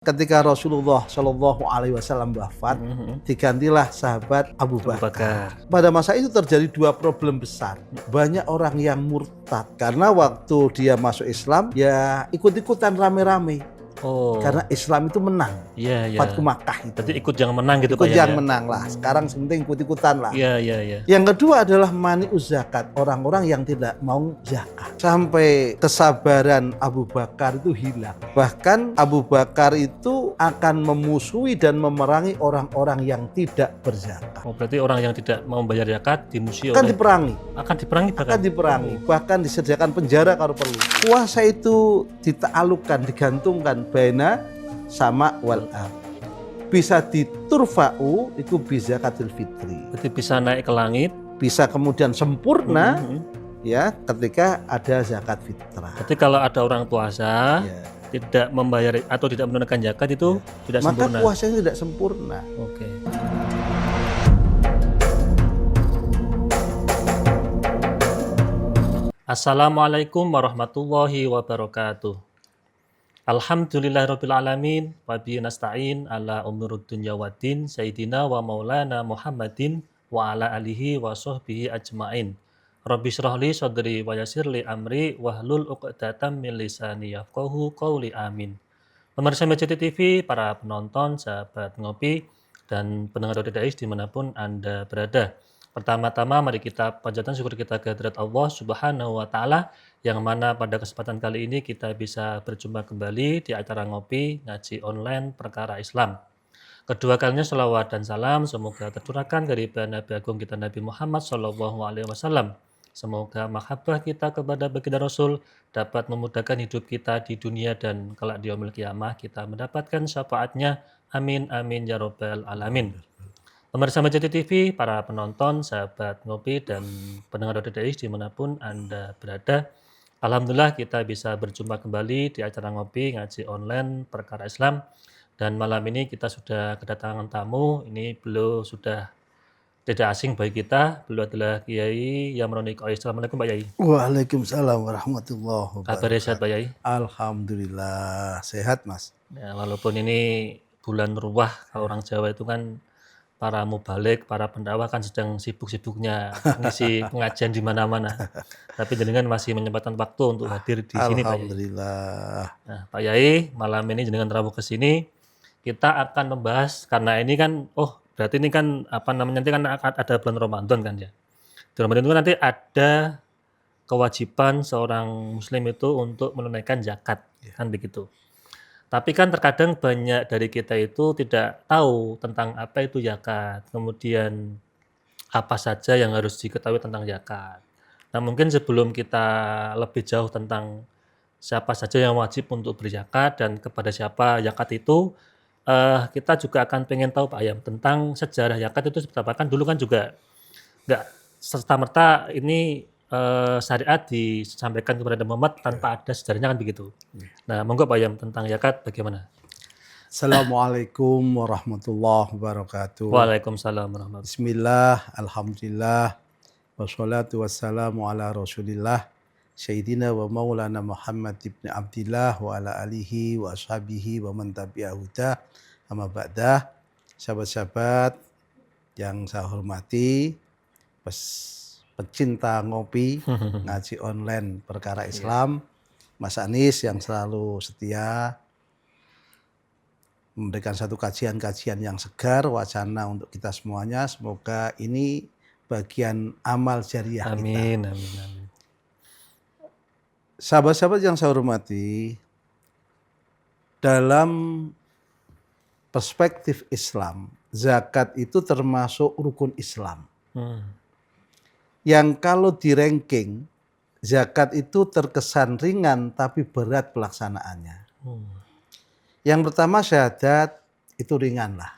Ketika Rasulullah Shallallahu Alaihi Wasallam wafat, digantilah sahabat Abu Bakar. Pada masa itu terjadi dua problem besar. Banyak orang yang murtad karena waktu dia masuk Islam, ya ikut-ikutan rame-rame. Karena Islam itu menang. Fathu Makkah itu. Berarti ikut yang menang gitu ikut Pak yang ya? menang lah. Sekarang penting ikut-ikutan lah. Iya. Yang kedua adalah mani'uz zakat. Orang-orang yang tidak mau zakat. Sampai kesabaran Abu Bakar itu hilang. Bahkan Abu Bakar itu akan memusuhi dan memerangi orang-orang yang tidak berzakat. Oh, berarti orang yang tidak mau membayar zakat dimusuhi Akan oleh... diperangi. Akan diperangi bahkan? Akan diperangi. Bahkan disediakan penjara kalau perlu. Kuasa itu dita'alukkan, digantungkan baina sama wal ab. Bisa diturfa'u itu bisa zakatul fitri. Berarti bisa naik ke langit. Bisa kemudian sempurna ya ketika ada zakat fitrah. Berarti kalau ada orang puasa tidak membayar atau tidak menunaikan zakat itu tidak sempurna. Maka puasanya tidak sempurna. Oke. Assalamualaikum warahmatullahi wabarakatuh. Alhamdulillahirabbil alamin wa bihi nasta'in ala umurud dunya waddin sayyidina wa maulana Muhammadin wa ala alihi wa sahbihi ajmain. Rabbi shrah li sadri wa yassir li amri wahlul 'uqdatam min lisani yafqahu qawli amin. Pemirsa Media TV, para penonton, sahabat ngopi, dan pendengar RDIS dimanapun Anda berada. Pertama-tama mari kita panjatkan syukur kita kehadirat Allah Subhanahu wa Ta'ala, yang mana pada kesempatan kali ini kita bisa berjumpa kembali di acara ngopi ngaji online perkara Islam. Kedua kalinya sholawat dan salam semoga tercurahkan dari Nabi Agung kita Nabi Muhammad SAW. Semoga mahabbah kita kepada baginda Rasul dapat memudahkan hidup kita di dunia dan kelak di yaumil qiyamah kita mendapatkan syafaatnya. Amin amin ya rabbal alamin. Pemirsa Media TV, para penonton, sahabat ngopi, dan pendengar RDIS dimanapun Anda berada. Alhamdulillah kita bisa berjumpa kembali di acara ngopi ngaji online perkara Islam. Dan malam ini kita sudah kedatangan tamu. Ini beliau sudah tidak asing bagi kita. Beliau adalah Kiai Yamroni Qais. Assalamualaikum Pak Yai. Waalaikumsalam warahmatullahi wabarakatuh. Kabarnya sehat Pak Yai? Alhamdulillah sehat Mas. Ya, walaupun ini bulan ruwah, kalau orang Jawa itu kan para mubalik, para pendakwah kan sedang sibuk-sibuknya ngisi pengajian di mana-mana. Tapi jenengan masih menyempatkan waktu untuk hadir di sini Pak Yai. Alhamdulillah. Nah, Pak Yai, malam ini jenengan rawuh ke sini, kita akan membahas, karena ini kan, berarti ini kan nanti kan ada bulan Ramadan kan ya. Di Ramadan itu kan nanti ada kewajiban seorang muslim itu untuk menunaikan zakat, kan begitu. Tapi kan terkadang banyak dari kita itu tidak tahu tentang apa itu zakat, kemudian apa saja yang harus diketahui tentang zakat. Nah, mungkin sebelum kita lebih jauh tentang siapa saja yang wajib untuk berzakat dan kepada siapa zakat itu, kita juga akan pengen tahu Pak Ayam tentang sejarah zakat itu seperti apa. Kan dulu kan juga nggak serta-merta ini syariat disampaikan kepada Muhammad tanpa ada sejarahnya kan begitu. Nah, monggo Pak Yam tentang zakat bagaimana? Assalamualaikum warahmatullahi wabarakatuh. Waalaikumsalam warahmatullahi wabarakatuh. Bismillah, alhamdulillah, wassalatu wassalamu ala rasulillah, Sayyidina wa maulana Muhammad ibn Abdillah wa ala alihi wa ashabihi wa man tabi'ahu huda amma ba'dah. Sahabat-sahabat yang saya hormati, pecinta ngopi, ngaji online perkara Islam, Mas Anis yang selalu setia memberikan satu kajian-kajian yang segar, wacana untuk kita semuanya. Semoga ini bagian amal jariah kita. Amin. Sahabat-sahabat yang saya hormati, dalam perspektif Islam, zakat itu termasuk rukun Islam. Yang kalau di ranking, zakat itu terkesan ringan tapi berat pelaksanaannya. Yang pertama syahadat itu ringan lah.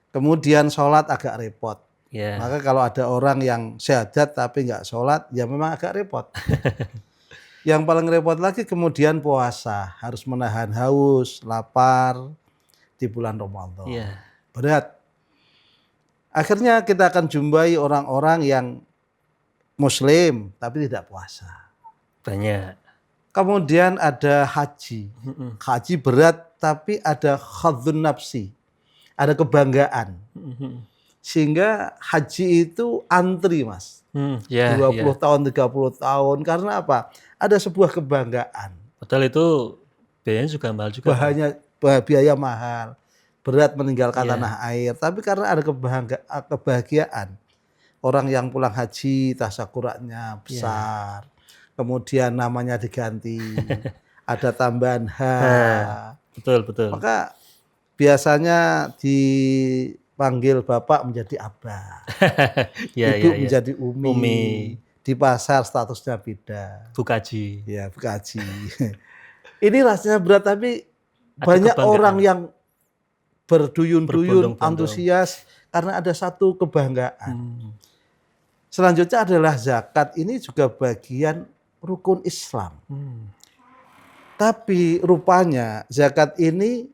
Kemudian sholat agak repot. Maka kalau ada orang yang syahadat tapi nggak sholat, ya memang agak repot. Yang paling repot lagi kemudian puasa, harus menahan haus, lapar di bulan Ramadan. Berat. Akhirnya kita akan jumpai orang-orang yang muslim tapi tidak puasa. Banyak. Kemudian ada haji. Haji berat tapi ada khadzun nafsi. Ada kebanggaan. Sehingga haji itu antri, Mas. 20 tahun, 30 tahun. Karena apa? Ada sebuah kebanggaan. Padahal itu biayanya juga mahal juga. Biaya mahal. Berat meninggalkan tanah air. Tapi karena ada kebahagiaan. Orang yang pulang haji, tasyakurannya besar. Kemudian namanya diganti. Ada tambahan H. Betul. Maka biasanya dipanggil bapak menjadi abah. Ibu menjadi umi. Di pasar statusnya beda. Bukaji. Ya, bukaji. Ini rasanya berat, tapi banyak orang yang berduyun-duyun, antusias karena ada satu kebanggaan. Selanjutnya adalah zakat. Ini juga bagian rukun Islam. Tapi rupanya zakat ini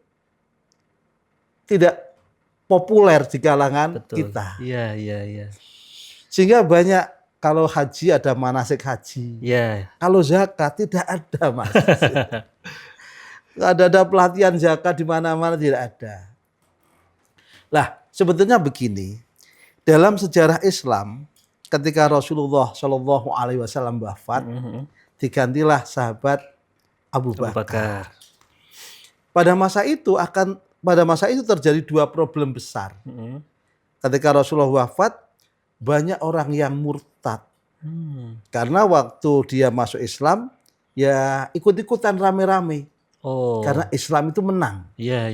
tidak populer di kalangan kita. Iya. Sehingga banyak, kalau haji ada manasik haji. Kalau zakat tidak ada, Mas. Ada pelatihan zakat di mana-mana, tidak ada. Lah, sebetulnya begini. Dalam sejarah Islam, ketika Rasulullah Shallallahu Alaihi Wasallam wafat, digantilah sahabat Abu Bakar. Pada masa itu terjadi dua problem besar. Ketika Rasulullah wafat, banyak orang yang murtad. Karena waktu dia masuk Islam, ya ikut-ikutan rame-rame. Karena Islam itu menang.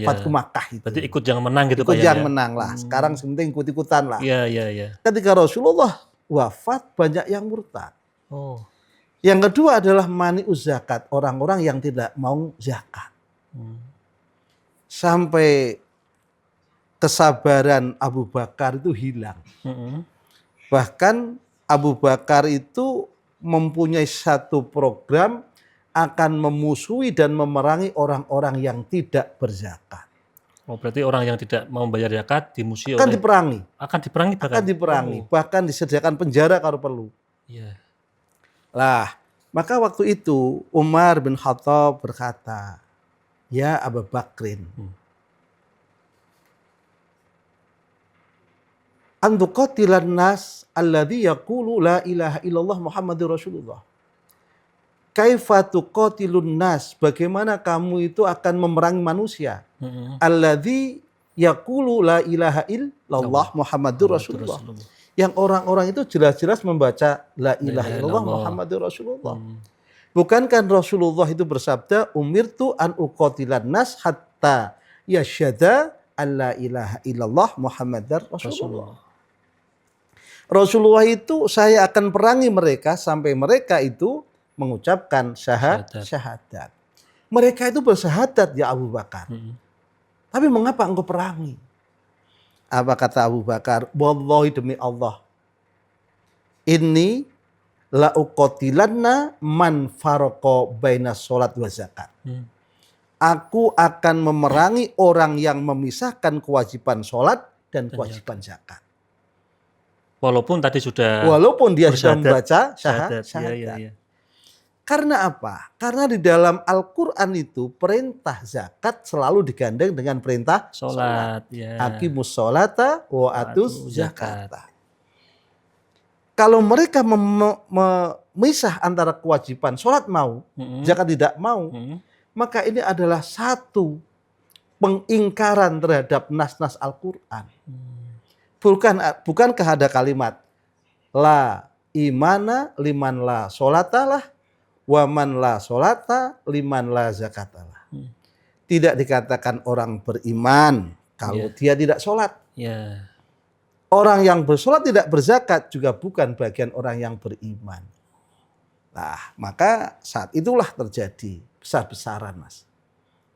Fathu Makkah itu. Berarti ikut yang menang gitu, Pak. Ikut yang menang lah. Sekarang sementing ikut-ikutan lah. Iya. Ketika Rasulullah wafat, banyak yang murtad. Yang kedua adalah mani'uz zakat, orang-orang yang tidak mau zakat. Sampai kesabaran Abu Bakar itu hilang. Bahkan Abu Bakar itu mempunyai satu program akan memusuhi dan memerangi orang-orang yang tidak berzakat. Berarti orang yang tidak mau membayar zakat dimusuhi akan diperangi. Akan diperangi bahkan. Akan diperangi. Bahkan disediakan penjara kalau perlu. Lah, maka waktu itu Umar bin Khattab berkata, "Ya Abu Bakrin, antuqatilan nas alladhi yaqulu la ilaha illallah Muhammadur Rasulullah. Kaifa tuqatilun nas? Bagaimana kamu itu akan memerangi manusia? Alladzi yaqulu la ilaha illallah Muhammadur Rasulullah. Yang orang-orang itu jelas-jelas membaca la ilaha illallah Muhammadur Rasulullah. Bukankah Rasulullah itu bersabda, umirtu an uqatilan nas hatta yasyhada alla ilaha illallah Muhammadar Rasulullah. Rasulullah itu saya akan perangi mereka sampai mereka itu mengucapkan syahadat. Mereka itu bersyahadat ya Abu Bakar. Tapi mengapa engkau perangi? Apa kata Abu Bakar? Wallahi demi Allah. Inni la uqatilanna man farqa baina sholat wa zakat. Aku akan memerangi orang yang memisahkan kewajiban sholat dan kewajiban zakat. Walaupun dia sudah membaca syahadat. Iya. Karena apa? Karena di dalam Al-Quran itu perintah zakat selalu digandeng dengan perintah sholat. Aqimus sholata wa atuz zakata. Kalau mereka memisah antara kewajiban sholat mau, zakat tidak mau, maka ini adalah satu pengingkaran terhadap nas-nas Al-Quran. Bukankah ada kalimat la imana liman la sholatalah waman la sholata liman la zakatalah. Tidak dikatakan orang beriman kalau dia tidak sholat. Orang yang bersolat tidak berzakat juga bukan bagian orang yang beriman. Nah, maka saat itulah terjadi besar-besaran, Mas.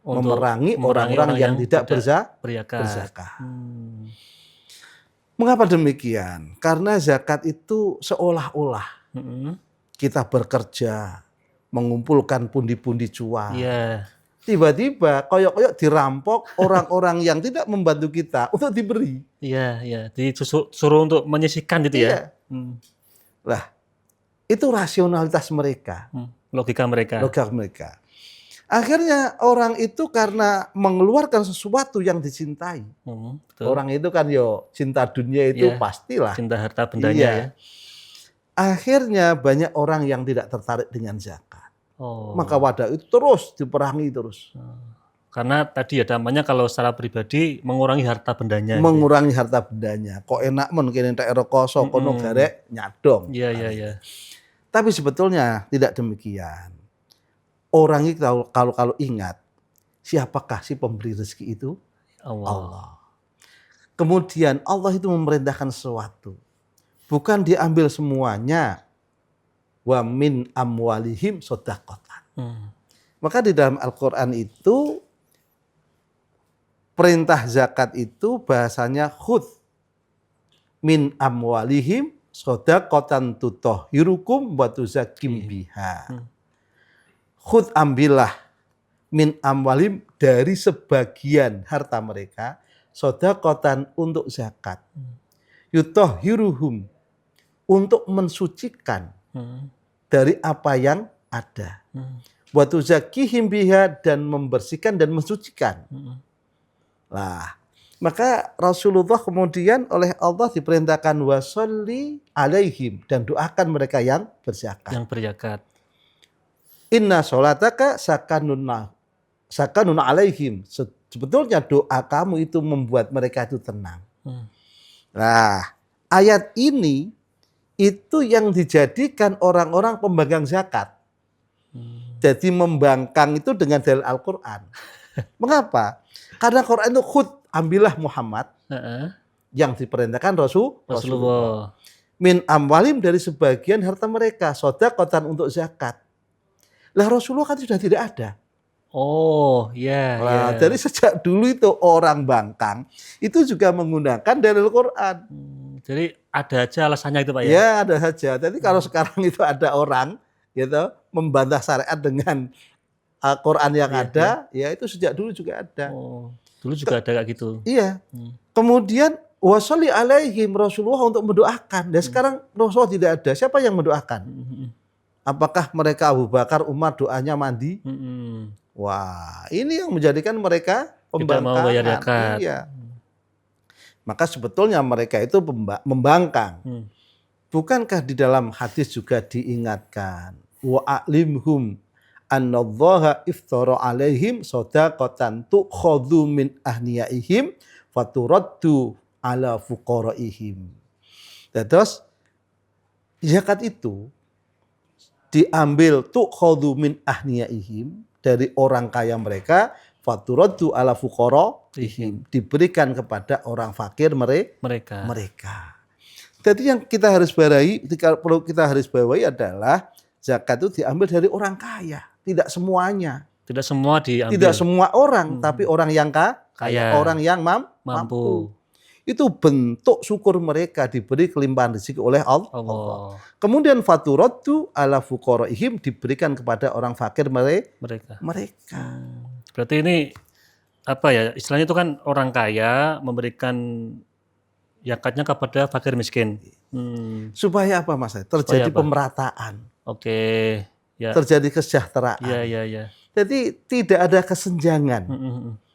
Memerangi orang-orang yang tidak berzakat. Mengapa demikian? Karena zakat itu seolah-olah kita bekerja mengumpulkan pundi-pundi cuan. Tiba-tiba koyok-koyok dirampok orang-orang yang tidak membantu kita untuk diberi. Disuruh untuk menyisihkan gitu ya. Lah, itu rasionalitas mereka. Logika mereka. Logika mereka. Akhirnya orang itu karena mengeluarkan sesuatu yang dicintai. Betul. Orang itu kan cinta dunia itu pastilah. Cinta harta bendanya ya. Akhirnya banyak orang yang tidak tertarik dengan zakat. Maka wadah itu terus diperangi terus. Karena tadi ya namanya kalau secara pribadi mengurangi harta bendanya. Mengurangi harta bendanya. Kok enak kene entek rekoso kono garek nyadong. Iya. Tapi sebetulnya tidak demikian. Orang itu kalau ingat siapakah si pemberi rezeki itu? Allah. Kemudian Allah itu memerintahkan sesuatu. Bukan diambil semuanya. Wa min amwalihim shadaqatan. Maka di dalam Al-Qur'an itu perintah zakat itu bahasanya khudz min amwalihim shadaqatan tutahhirukum wa tuzakkim biha. Khudz ambillah min amwalihim dari sebagian harta mereka shadaqatan untuk zakat. Yutahhiruhum untuk mensucikan dari apa yang ada. Wa tuzakkihim biha dan membersihkan dan mensucikan. Lah, maka Rasulullah kemudian oleh Allah diperintahkan wasolli alaihim dan doakan mereka yang berzakat. Yang berzakat. Inna sholataka sakanun alaihim. Sebetulnya doa kamu itu membuat mereka itu tenang. Nah, ayat ini itu yang dijadikan orang-orang pembangkang zakat. Jadi membangkang itu dengan dalil Al-Quran. Mengapa? Karena Quran itu khudz, ambillah Muhammad yang diperintahkan Rasulullah. Min amwalim dari sebagian harta mereka, shadaqatan untuk zakat. Lah Rasulullah kan sudah tidak ada. Dari sejak dulu itu orang bangkang itu juga menggunakan dalil Quran. Jadi ada aja alasannya itu Pak ya? Ya ada saja. Jadi kalau sekarang itu ada orang gitu membantah syariat dengan Quran yang ada, ya itu sejak dulu juga ada. Dulu juga ada kayak gitu. Iya. Kemudian washolli alaihim Rasulullah untuk mendoakan. Dan sekarang Rasulullah tidak ada. Siapa yang mendoakan? Apakah mereka Abu Bakar, Umar doanya mandi? Wah, ini yang menjadikan mereka pembangkangan. Tidak mau bayar zakat. Iya. Maka sebetulnya mereka itu membangkang. Bukankah di dalam hadis juga diingatkan wa a'limhum annallaha iftara alaihim shadaqatan tukhadhu min ahniyaihim faturaddu ala fuqaraihim. Terus zakat itu diambil tukhadhu min ahniyaihim dari orang kaya mereka faturaddu ala fuqaraihim diberikan kepada orang fakir mereka. Jadi yang kita harus perlu kita harus bawahi adalah zakat itu diambil dari orang kaya, tidak semuanya. Tidak semua diambil. Tidak semua orang, tapi orang yang kaya, orang yang mampu. Itu bentuk syukur mereka diberi kelimpahan rezeki oleh Allah. Kemudian faturaddu ala fuqaraihim diberikan kepada orang fakir mereka. Berarti ini apa ya? Istilahnya itu kan orang kaya memberikan zakatnya kepada fakir miskin. Supaya apa Mas? Terjadi pemerataan. Ya. Terjadi kesejahteraan. Iya. Jadi tidak ada kesenjangan.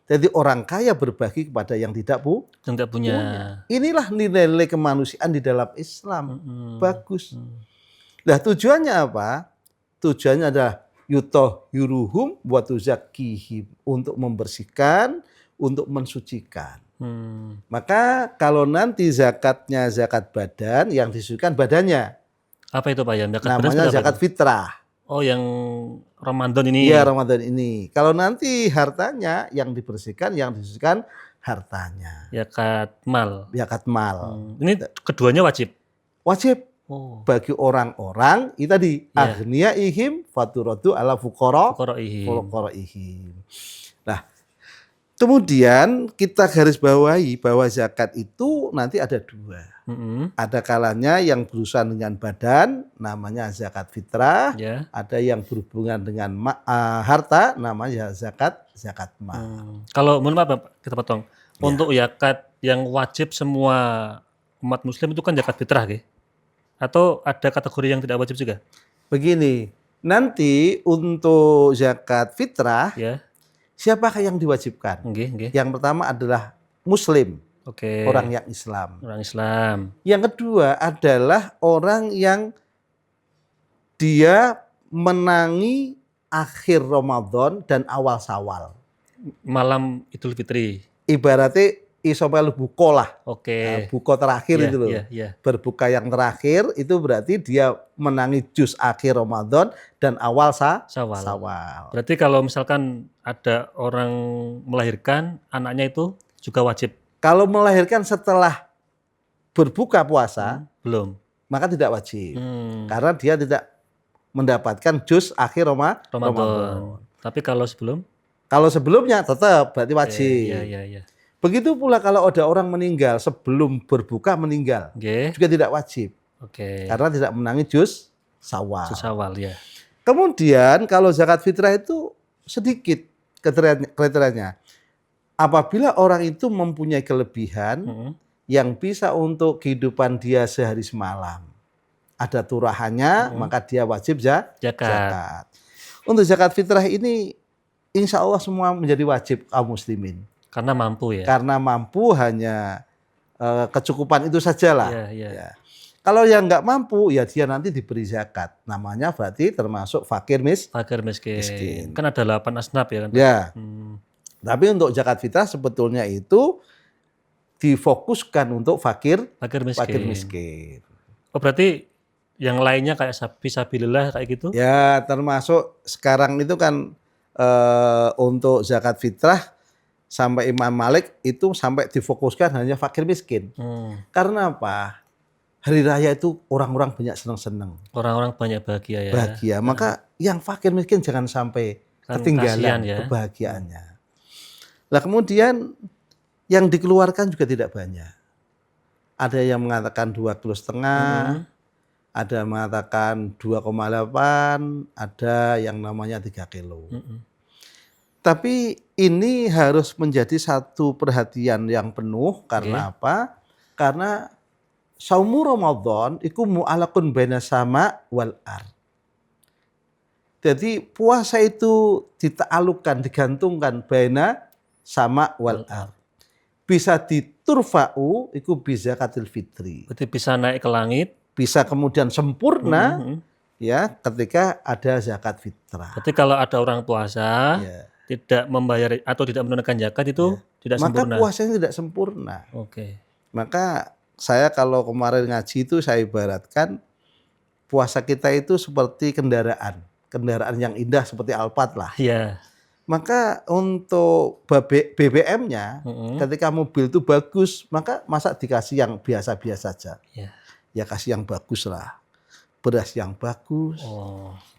Jadi orang kaya berbagi kepada yang tidak punya. Inilah nilai-nilai kemanusiaan di dalam Islam. Bagus. Nah tujuannya apa? Tujuannya adalah yutahhiruhum wa tuzakkihim, untuk membersihkan, untuk mensucikan. Maka kalau nanti zakatnya zakat badan, yang disucikan badannya. Apa itu Pak ya? Namanya zakat fitrah. Yang Ramadan ini. Iya, Ramadan ini. Kalau nanti hartanya yang dibersihkan, yang disucikan hartanya. Zakat mal. Ini keduanya wajib. Wajib. Bagi orang-orang itu tadi aghniyaihim faturaddu ala fuqaraihim. Nah, kemudian kita garis bawahi bahwa zakat itu nanti ada dua. Ada kalanya yang berurusan dengan badan, namanya zakat fitrah. Ada yang berhubungan dengan harta, namanya zakat mal. Kalau mohon maaf kita potong. Untuk zakat yang wajib semua umat muslim itu kan zakat fitrah, atau ada kategori yang tidak wajib juga? Begini, Nanti untuk zakat fitrah, Ya. siapakah yang diwajibkan? Yang pertama adalah Muslim, orang yang Islam. Orang Islam. Yang kedua adalah orang yang dia menangi akhir Ramadan dan awal Syawal. Malam Idul Fitri. Ibaratnya iso melu buka lah. Buka terakhir itu loh. Berbuka yang terakhir itu berarti dia menangi juz akhir Ramadan dan awal Syawal. Berarti kalau misalkan ada orang melahirkan, anaknya itu juga wajib. Kalau melahirkan setelah berbuka puasa, belum. Maka tidak wajib. Karena dia tidak mendapatkan juz akhir Ramadan. Tapi kalau sebelum? Kalau sebelumnya tetap berarti wajib. Iya. Begitu pula kalau ada orang meninggal sebelum berbuka meninggal, juga tidak wajib. Karena tidak menangi juz Syawal. Ya. Kemudian kalau zakat fitrah itu sedikit kriterianya. Apabila orang itu mempunyai kelebihan yang bisa untuk kehidupan dia sehari semalam, ada turahannya, maka dia wajib zakat. Untuk zakat fitrah ini insya Allah semua menjadi wajib kaum muslimin. Karena mampu ya? Karena mampu hanya kecukupan itu sajalah. Ya. Kalau yang nggak mampu, ya dia nanti diberi zakat. Namanya berarti termasuk fakir miskin. Kan ada 8 asnaf ya kan? Ya. Tapi untuk zakat fitrah sebetulnya itu difokuskan untuk fakir miskin. Oh berarti yang lainnya kayak fisabilillah kayak gitu? Ya termasuk sekarang itu kan untuk zakat fitrah sampai Imam Malik itu sampai difokuskan hanya fakir miskin. Karena apa? Hari raya itu orang-orang banyak senang-senang. Orang-orang banyak bahagia ya. Bahagia. Maka yang fakir miskin jangan sampai ketinggalan kebahagiaannya. Nah kemudian yang dikeluarkan juga tidak banyak. Ada yang mengatakan 2,5 kilo, ada yang mengatakan 2,8, ada yang namanya 3 kilo. Tapi ini harus menjadi satu perhatian yang penuh karena apa? Karena saumu Ramadan iku mu'alaqun baina sama wal ard. Jadi puasa itu dita'alluqkan, digantungkan baina sama wal ard. Bisa diturfa'u iku bisa zakatil fitri. Berarti bisa naik ke langit, bisa kemudian sempurna ya ketika ada zakat fitrah. Berarti kalau ada orang puasa tidak membayar atau tidak menunaikan zakat itu tidak sempurna. Maka puasanya tidak sempurna. Maka saya kalau kemarin ngaji itu saya ibaratkan puasa kita itu seperti kendaraan yang indah seperti Alphard lah. Maka untuk BBM-nya ketika mobil itu bagus, maka masa dikasih yang biasa-biasa saja. Ya kasih yang bagus lah. Beras yang bagus,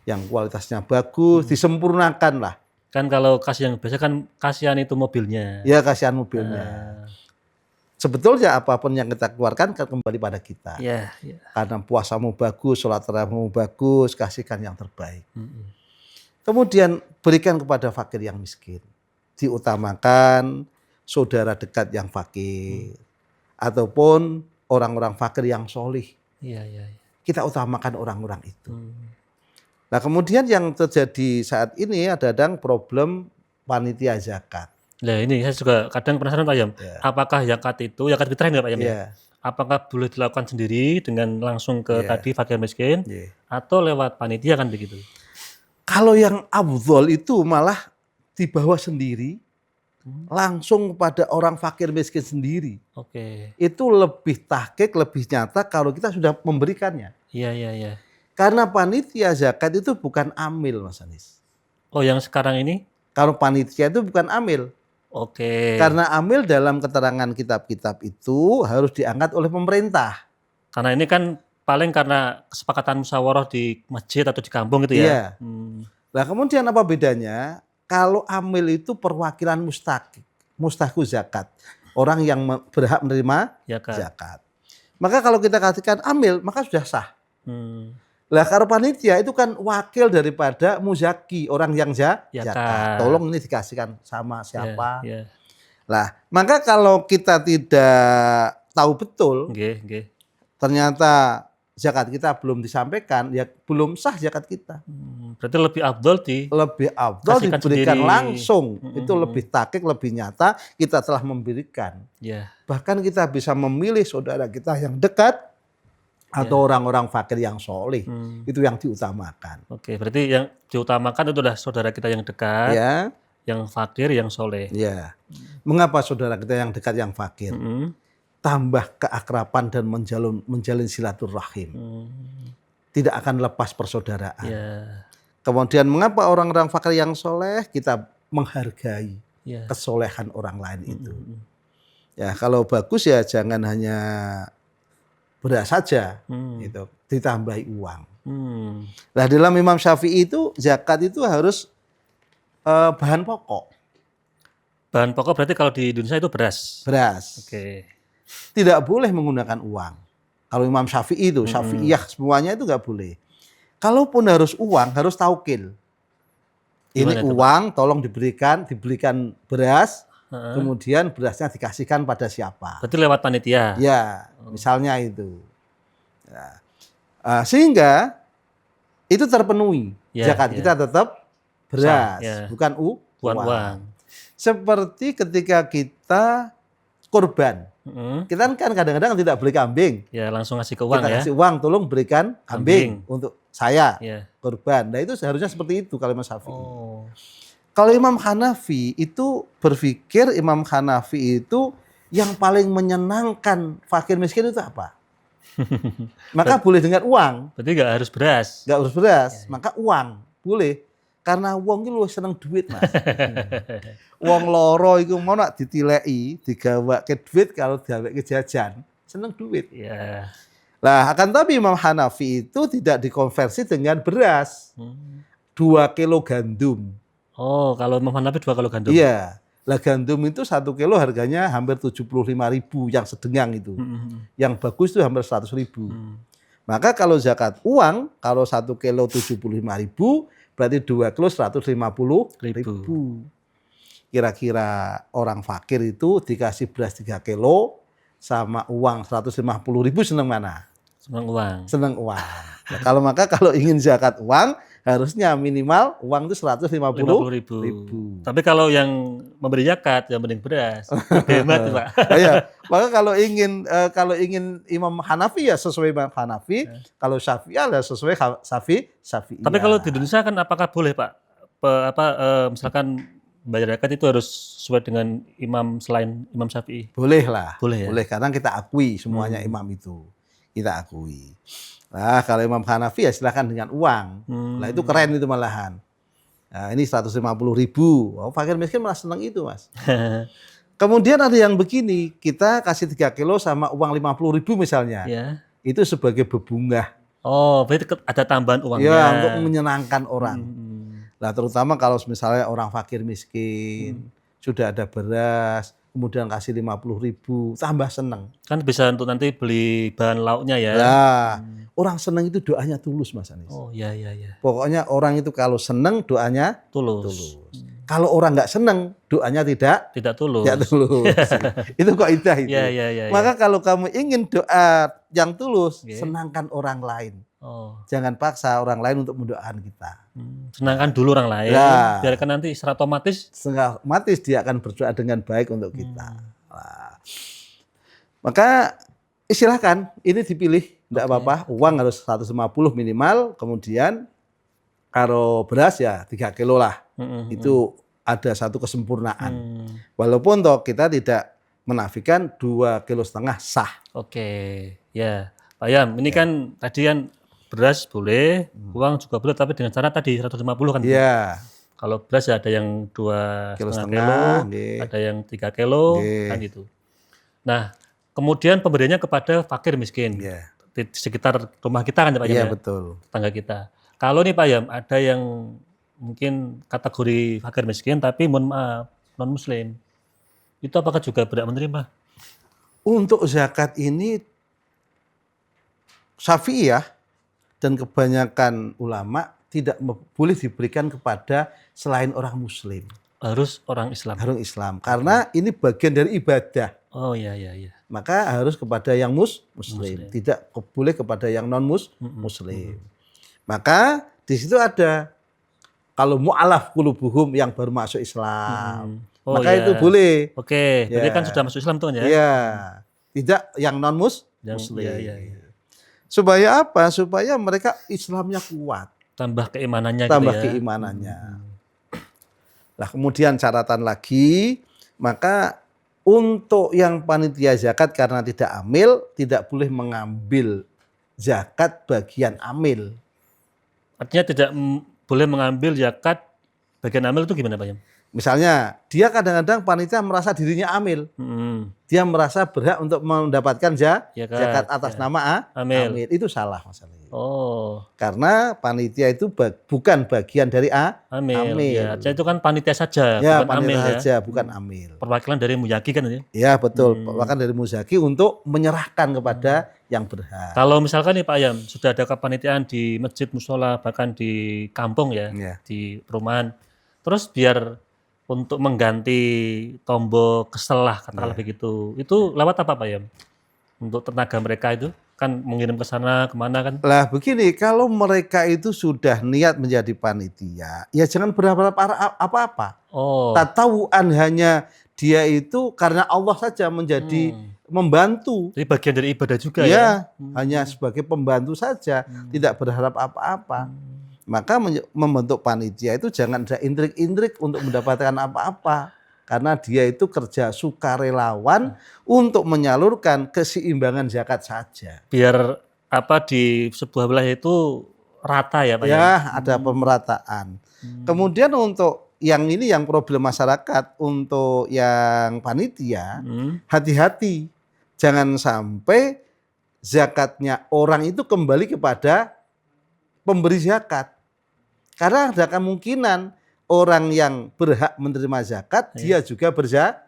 yang kualitasnya bagus, disempurnakan lah. Kan kalau kasih yang biasa kan kasihan itu mobilnya. Ya kasihan mobilnya. Sebetulnya apapun yang kita keluarkan kan kembali pada kita. Karena puasamu bagus, sholat tarawihmu bagus, kasihkan yang terbaik. Kemudian berikan kepada fakir yang miskin. Diutamakan saudara dekat yang fakir. Ataupun orang-orang fakir yang solih. Kita utamakan orang-orang itu. Nah kemudian yang terjadi saat ini ada problem panitia zakat. Nah ini saya juga kadang penasaran Pak Yam. Apakah zakat fitrah ini Pak Yam ya? Apakah boleh dilakukan sendiri dengan langsung ke tadi fakir miskin atau lewat panitia kan begitu? Kalau yang afdhol itu malah dibawa sendiri langsung pada orang fakir miskin sendiri. Itu lebih tahqiq, lebih nyata kalau kita sudah memberikannya. Karena panitia zakat itu bukan amil, Mas Anis. Oh, yang sekarang ini? Kalau panitia itu bukan amil. Karena amil dalam keterangan kitab-kitab itu harus diangkat oleh pemerintah. Karena ini kan paling karena kesepakatan musyawarah di masjid atau di kampung gitu ya. Nah, kemudian apa bedanya? Kalau amil itu perwakilan mustahku zakat. Orang yang berhak menerima zakat. Maka kalau kita katakan amil, maka sudah sah. Lah kalau panitia itu kan wakil daripada muzaki, orang yang zakat. Tolong ini dikasihkan sama siapa. Lah, maka kalau kita tidak tahu betul, ternyata zakat kita belum disampaikan, ya belum sah zakat kita. Berarti lebih afdol Diberikan sendiri. langsung. Itu lebih takik, lebih nyata kita telah memberikan. Bahkan kita bisa memilih saudara kita yang dekat atau orang-orang fakir yang soleh. Itu yang diutamakan. Oke, berarti yang diutamakan itu adalah saudara kita yang dekat, yang fakir, yang soleh. Ya. Mengapa saudara kita yang dekat, yang fakir? Tambah keakraban dan menjalin silaturahim. Tidak akan lepas persaudaraan. Kemudian mengapa orang-orang fakir yang soleh kita menghargai kesolehan orang lain itu. Ya, kalau bagus ya jangan hanya beras saja, gitu, ditambahi uang. Nah, dalam Imam Syafi'i itu zakat itu harus bahan pokok. Bahan pokok berarti kalau di Indonesia itu beras. Beras. Oke. Tidak boleh menggunakan uang. Kalau Imam Syafi'i itu, Syafi'iyah semuanya itu nggak boleh. Kalaupun harus uang, harus taukil. Ini uang, tolong diberikan beras, kemudian berasnya dikasihkan pada siapa. Berarti lewat panitia? Ya, misalnya itu. Ya. Sehingga itu terpenuhi. Zakat kita tetap beras, bukan uang. Seperti ketika kita kurban. Kita kan kadang-kadang tidak beli kambing. Ya, langsung ngasih ke uang. Kita kasih uang, tolong berikan kambing untuk saya kurban. Nah, itu seharusnya seperti itu kalau Imam Syafi'i. Kalau Imam Hanafi itu berpikir, Imam Hanafi itu yang paling menyenangkan fakir miskin itu apa? Maka boleh dengan uang. Berarti nggak harus beras. Nggak harus beras, maka uang boleh. Karena uang itu lu seneng duit, Mas. Uang loro itu mau nak ditilei, digawa ke duit, kalau digawa ke jajan, seneng duit. Nah, akan tapi Imam Hanafi itu tidak dikonversi dengan beras. 2 kilo gandum. Oh, kalau Imam Hanafi 2 kilo gandum. Iya. Lah gandum itu 1 kilo harganya hampir 75.000 yang sedang itu. Yang bagus itu hampir 100.000. Maka kalau zakat uang, kalau 1 kilo 75.000, berarti 2 kilo 150.000. Kira-kira orang fakir itu dikasih beras 3 kilo sama uang 150.000 seneng mana? Seneng uang. Seneng uang. Nah, kalau ingin zakat uang harusnya minimal uang itu 150.000. Tapi kalau yang memberi zakat yang mending beras. Hemat, Pak. Ya, maka kalau ingin Imam Hanafi ya sesuai Imam Hanafi, kalau Syafi'i ya sesuai Syafi'i. Tapi kalau di Indonesia kan apakah boleh, Pak? Misalkan bayar zakat itu harus sesuai dengan imam selain Imam Syafi'i? Boleh lah. Boleh, ya? Boleh, karena kita akui semuanya imam itu. Kita akui. Nah, kalau Imam Hanafi ya silakan dengan uang. Nah, itu keren itu malahan. Nah, ini 150.000. Oh, fakir miskin malah senang itu, Mas. Kemudian ada yang begini, kita kasih 3 kilo sama uang 50.000 misalnya. Itu sebagai bebungah. Oh, berarti ada tambahan uangnya. Ya, untuk menyenangkan orang. Nah, terutama kalau misalnya orang fakir miskin, sudah ada beras, kemudian kasih 50.000, tambah seneng. Kan bisa untuk nanti beli bahan lauknya ya. Nah, orang seneng itu doanya tulus, Mas Anies. Oh, iya. Pokoknya orang itu kalau seneng doanya tulus. Kalau orang nggak seneng, doanya tidak tulus. Itu kaidah itu. Ya. Maka kalau kamu ingin doa yang tulus, senangkan orang lain. Jangan paksa orang lain untuk mendoakan kita. Senangkan dulu orang lain, biarkan nanti secara otomatis dia akan berdoa dengan baik untuk kita. Nah, maka silakan, ini dipilih, tidak apa-apa. Uang harus 150 minimal, kemudian kalau beras ya 3 kilo lah. Itu ada satu kesempurnaan. Walaupun toh kita tidak menafikan 2,5 kilo sah. Oke, ya. Pak Yam, ini kan tadi kan beras boleh, uang juga boleh, tapi dengan cara tadi 150 kan? Iya. Kalau beras ya ada yang 2,5 kilo, ada yang 3 kilo, kan gitu. Nah, kemudian pemberiannya kepada fakir miskin. Di sekitar rumah kita kan ya Pak Yam? Iya, betul. Tetangga kita. Kalau nih Pak Yam, ada yang mungkin kategori fakir miskin, tapi mohon maaf, non-muslim. Itu apakah juga berhak menerima? Untuk zakat ini, Syafi'iyah dan kebanyakan ulama tidak boleh diberikan kepada selain orang muslim. Harus orang Islam. Harus Islam. Karena ini bagian dari ibadah. Oh iya. maka harus kepada yang muslim. Tidak boleh kepada yang non-muslim. Maka di situ ada, kalau mu'alaf qulubuhum yang baru masuk Islam, maka itu boleh. Oke, berarti kan sudah masuk Islam tuh ya? Iya, tidak yang non-muslim. Ya. Supaya apa? Supaya mereka Islamnya kuat. Tambah keimanannya. Nah, kemudian catatan lagi, maka untuk yang panitia zakat karena tidak amil, tidak boleh mengambil zakat bagian amil. Artinya tidak boleh mengambil zakat bagian amil itu gimana Pak Yam? Misalnya, dia kadang-kadang panitia merasa dirinya amil. Dia merasa berhak untuk mendapatkan zakat atas nama amil. Itu salah masalahnya. Karena panitia itu bukan bagian dari amil. Ya, itu kan panitia saja, bukan amil saja, bukan amil. Perwakilan dari muzaki kan ya? Ya betul, perwakilan dari muzaki untuk menyerahkan kepada yang berhak. Kalau misalkan nih Pak Yam, sudah ada kepanitiaan di masjid, musola, bahkan di kampung ya. Di perumahan. Terus biar untuk mengganti tombol kesel lah katakanlah begitu. Itu lewat apa Pak Yam? Untuk tenaga mereka itu kan mengirim ke sana kemana kan? Lah begini, kalau mereka itu sudah niat menjadi panitia, ya jangan berharap apa-apa. Tatawuan hanya dia itu karena Allah saja menjadi membantu. Jadi bagian dari ibadah juga ya? Hanya sebagai pembantu saja, tidak berharap apa-apa. Maka membentuk panitia itu jangan ada intrik-intrik untuk mendapatkan apa-apa. Karena dia itu kerja sukarelawan untuk menyalurkan keseimbangan zakat saja. Biar di sebuah wilayah itu rata ya Pak ya? Ya, ada pemerataan. Kemudian untuk yang ini yang problem masyarakat, untuk yang panitia, hati-hati. Jangan sampai zakatnya orang itu kembali kepada pemberi zakat. Karena ada kemungkinan orang yang berhak menerima zakat, dia juga berzakat.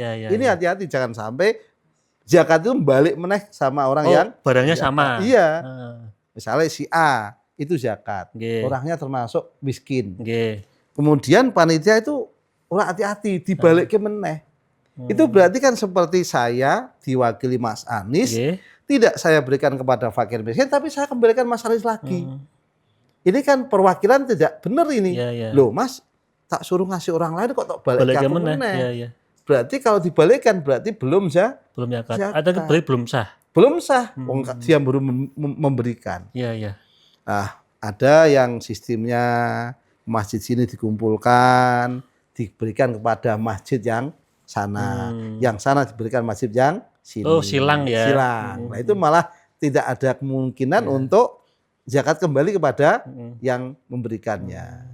Ini hati-hati, jangan sampai zakat itu balik meneh sama orang yang barangnya sama. Iya. Misalnya si A itu zakat, orangnya termasuk miskin. Kemudian panitia itu orang hati-hati, dibalik ke meneh. Itu berarti kan seperti saya diwakili Mas Anies, tidak saya berikan kepada fakir miskin, tapi saya kembalikan Mas Anies lagi. Ini kan perwakilan tidak benar ini. Loh Mas, tak suruh ngasih orang lain kok tak balik ke meneh. Berarti kalau dibalikkan berarti belum zakat. Ada berarti belum sah. Belum sah. Dia baru memberikan. Nah, ada yang sistemnya masjid sini dikumpulkan, diberikan kepada masjid yang sana. Yang sana diberikan masjid yang sini. Silang ya. Silang. Nah, itu malah tidak ada kemungkinan untuk zakat kembali kepada yang memberikannya.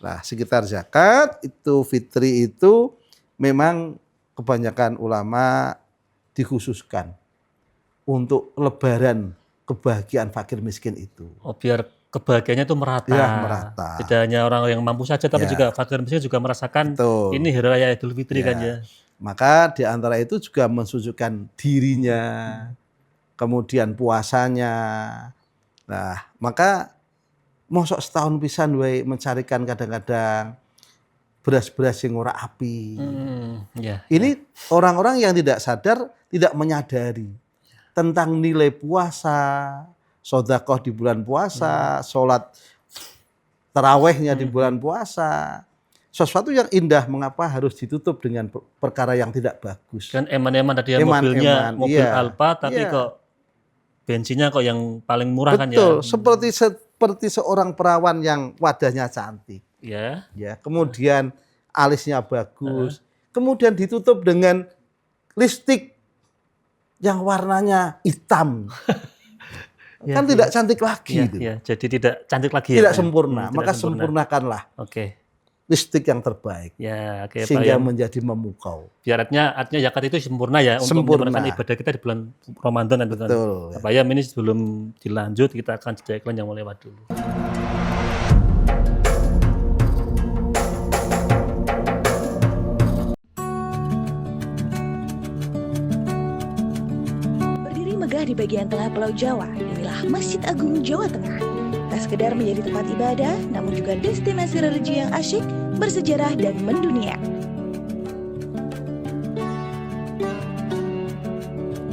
Nah, sekitar zakat itu fitri itu memang kebanyakan ulama dikhususkan untuk lebaran kebahagiaan fakir miskin itu. Biar kebahagiaannya itu merata. Ya, merata. Tidak hanya orang yang mampu saja, tapi juga fakir miskin juga merasakan. Ini hari raya Idul Fitri kan ya. Maka di antara itu juga mensucikan dirinya, kemudian puasanya. Nah, maka mosok setahun pisan wae mencarikan kadang-kadang beras-beras yang ora api. Ini orang-orang yang tidak sadar, tidak menyadari tentang nilai puasa, sedekah di bulan puasa, sholat tarawehnya di bulan puasa. Sesuatu yang indah, mengapa harus ditutup dengan perkara yang tidak bagus? Kan eman-eman tadi ya, mobil Alfa, tapi kok bensinnya kok yang paling murah. Betul, kan ya. Seperti seorang perawan yang wadahnya cantik. Kemudian alisnya bagus. Kemudian ditutup dengan lipstik yang warnanya hitam. Kan tidak cantik lagi. Jadi tidak cantik lagi. Tidak sempurna. Maka sempurnakanlah. Lipstik yang terbaik. Sehingga menjadi memukau. Biar artinya zakat itu sempurna ya, untuk menyempurnakan ibadah kita di bulan Ramadan. Betul. Pak Yam, ini sebelum dilanjut kita akan jeda iklan yang mau lewat dulu. Berdiri megah di bagian tengah Pulau Jawa, inilah Masjid Agung Jawa Tengah. Tak sekedar menjadi tempat ibadah, namun juga destinasi religi yang asyik, bersejarah dan mendunia.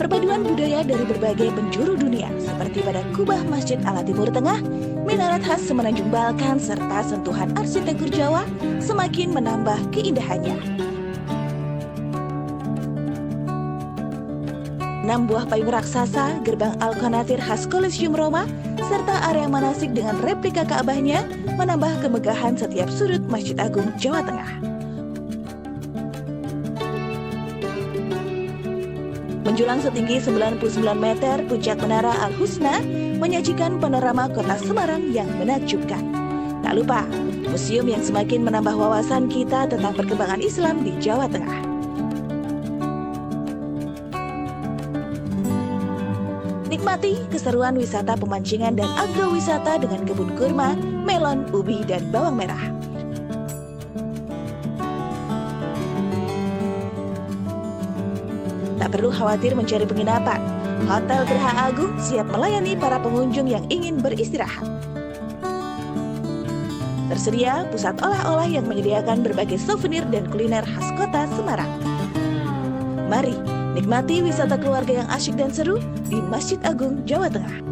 Perpaduan budaya dari berbagai penjuru dunia seperti pada kubah Masjid Ala Timur Tengah, minaret khas Semenanjung Balkan, serta sentuhan arsitektur Jawa semakin menambah keindahannya. 6 buah payung raksasa, gerbang Al-Qanatir khas Kolosium Roma, serta area manasik dengan replika Ka'bahnya menambah kemegahan setiap sudut Masjid Agung Jawa Tengah. Menjulang setinggi 99 meter, puncak Menara Al-Husna menyajikan panorama kota Semarang yang menakjubkan. Tak lupa, museum yang semakin menambah wawasan kita tentang perkembangan Islam di Jawa Tengah. Nikmati keseruan wisata pemancingan dan agrowisata dengan kebun kurma, melon, ubi, dan bawang merah. Tak perlu khawatir mencari penginapan. Hotel Geraha Agung siap melayani para pengunjung yang ingin beristirahat. Tersedia pusat olah-olah yang menyediakan berbagai souvenir dan kuliner khas kota Semarang. Mari nikmati wisata keluarga yang asyik dan seru di Masjid Agung Jawa Tengah.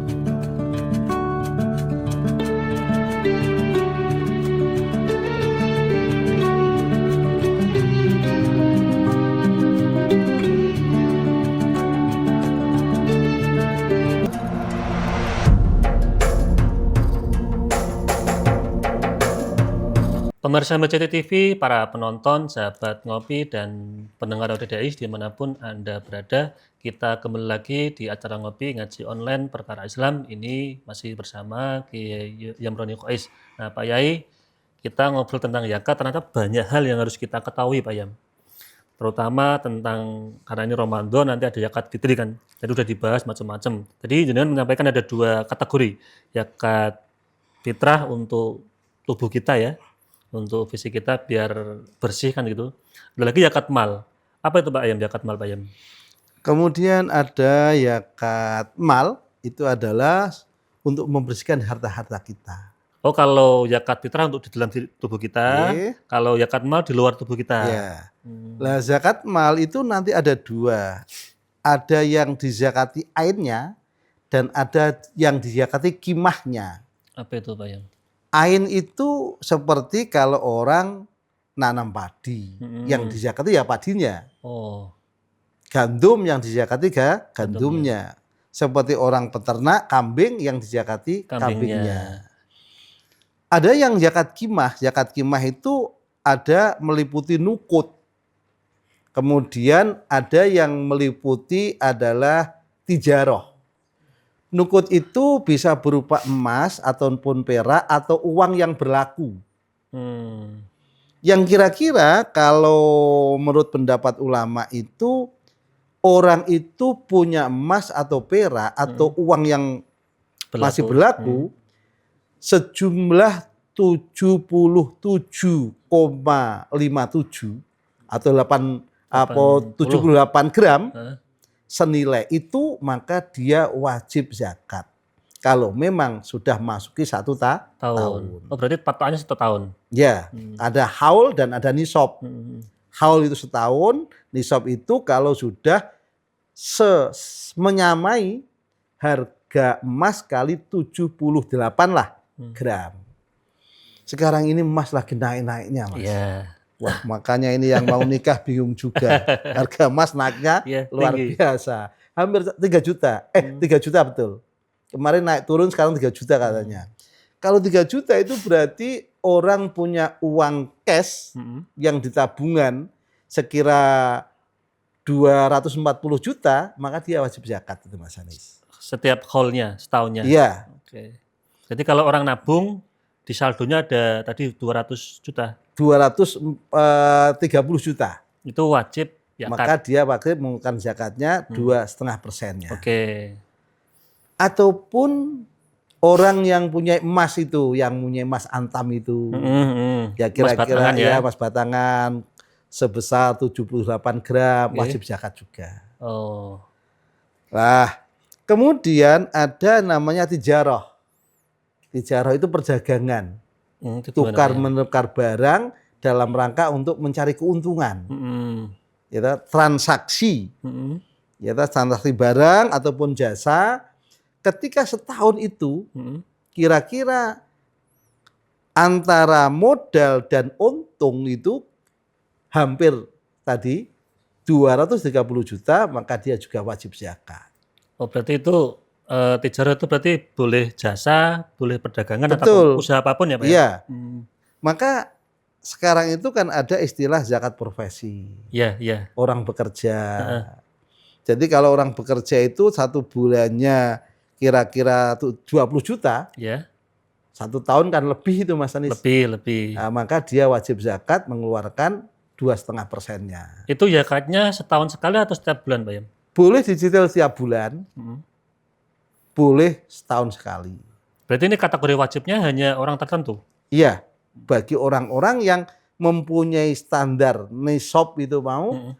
Pemirsa MCT TV, para penonton, sahabat ngopi, dan pendengar audio Dais dimanapun Anda berada, kita kembali lagi di acara ngopi ngaji online perkara Islam. Ini masih bersama Kiai Yamroni Qois. Nah, Pak Yai, kita ngobrol tentang zakat, ternyata banyak hal yang harus kita ketahui, Pak Yam. Terutama tentang, karena ini Ramadan, nanti ada zakat fitri kan, jadi udah dibahas macam-macam. Tadi jenengan menyampaikan ada 2 kategori, zakat fitrah untuk tubuh kita ya, untuk fisik kita biar bersih kan gitu. Ada lagi zakat mal. Apa itu Pak Ayam, zakat mal Pak Ayam? Kemudian ada zakat mal, itu adalah untuk membersihkan harta-harta kita. Oh, kalau zakat fitrah untuk di dalam tubuh kita, kalau zakat mal di luar tubuh kita. Ya. Nah, zakat mal itu nanti ada 2. Ada yang dizakati ainnya dan ada yang dizakati kimahnya. Apa itu Pak Ayam? Ain itu seperti kalau orang nanam padi, yang dizakati ya padinya. Oh. Gandum yang dizakati gandumnya. Seperti orang peternak kambing yang dizakati kambingnya. Ada yang zakat kimah. Zakat kimah itu ada meliputi nukut. Kemudian ada yang meliputi adalah tijaroh. Nukut itu bisa berupa emas ataupun perak atau uang yang berlaku. Yang kira-kira kalau menurut pendapat ulama itu orang itu punya emas atau perak atau uang yang masih berlaku sejumlah 77,57 atau 78 gram. Senilai itu maka dia wajib zakat. Kalau memang sudah masuki 1 tahun. Oh, berarti patokannya 1 tahun. Ya, ada haul dan ada nisab. Haul itu setahun, nisab itu kalau sudah menyamai harga emas kali 78 lah gram. Sekarang ini emas lagi naik-naiknya, Mas. Yeah. Wah, makanya ini yang mau nikah bingung juga. Harga emas naiknya luar biasa. Hampir 3 juta. 3 juta betul. Kemarin naik turun, sekarang 3 juta katanya. Kalau 3 juta itu berarti orang punya uang cash yang di tabungan sekira 240 juta, maka dia wajib zakat itu Mas Anis. Setiap haulnya, setahunnya? Iya. Oke. Jadi kalau orang nabung, di saldonya ada tadi 200 juta. 230 juta. Itu wajib zakat. Maka dia wajib menggunakan zakatnya 2,5%-nya. Oke. Ataupun orang yang punya emas itu, yang punya emas antam itu, ya kira-kira emas batangan sebesar 78 gram wajib zakat juga. Oh. Nah, kemudian ada namanya tijaroh. Tijaroh itu perdagangan. Tukar menukar barang dalam rangka untuk mencari keuntungan. Transaksi ya transaksi barang ataupun jasa, ketika setahun itu kira-kira antara modal dan untung itu hampir tadi 230 juta, maka dia juga wajib zakat. Oh, berarti itu tijarah itu berarti boleh jasa, boleh perdagangan Betul. atau usaha apapun ya Pak? Iya. Ya? Maka sekarang itu kan ada istilah zakat profesi. Iya, iya. Orang bekerja. Jadi kalau orang bekerja itu 1 bulannya kira-kira 20 juta. Ya. 1 tahun kan lebih itu Mas Anies. Lebih. Nah, maka dia wajib zakat mengeluarkan 2,5%-nya. Itu zakatnya setahun sekali atau setiap bulan Pak Yam? Boleh dicicil setiap bulan. Boleh setahun sekali. Berarti ini kategori wajibnya hanya orang tertentu? Iya. Bagi orang-orang yang mempunyai standar nisab itu mau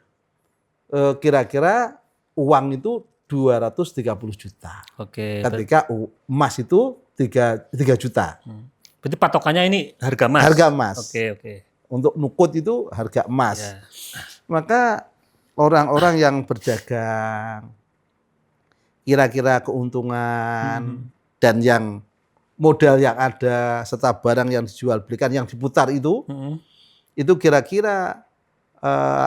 kira-kira uang itu 230 juta. Oke. Ketika emas itu 3 juta. Berarti patokannya ini harga emas? Harga emas. Oke. Untuk nukut itu harga emas. Ya. Maka orang-orang yang berdagang kira-kira keuntungan dan yang modal yang ada serta barang yang dijual belikan yang diputar itu kira-kira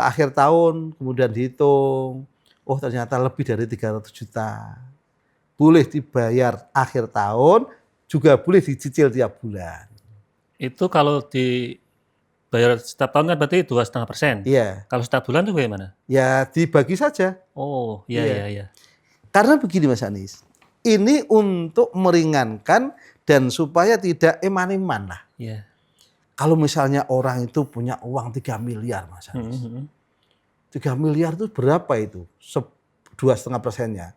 akhir tahun kemudian dihitung, oh ternyata lebih dari 300 juta. Boleh dibayar akhir tahun, juga boleh dicicil tiap bulan. Itu kalau dibayar setiap tahun kan berarti 2,5%. Iya. Kalau setiap bulan itu bagaimana? Ya dibagi saja. Oh, iya. Karena begini Mas Anies, ini untuk meringankan dan supaya tidak eman-eman lah. Iya. Kalau misalnya orang itu punya uang 3 miliar Mas Anies. 3 miliar itu berapa itu? 2,5%-nya.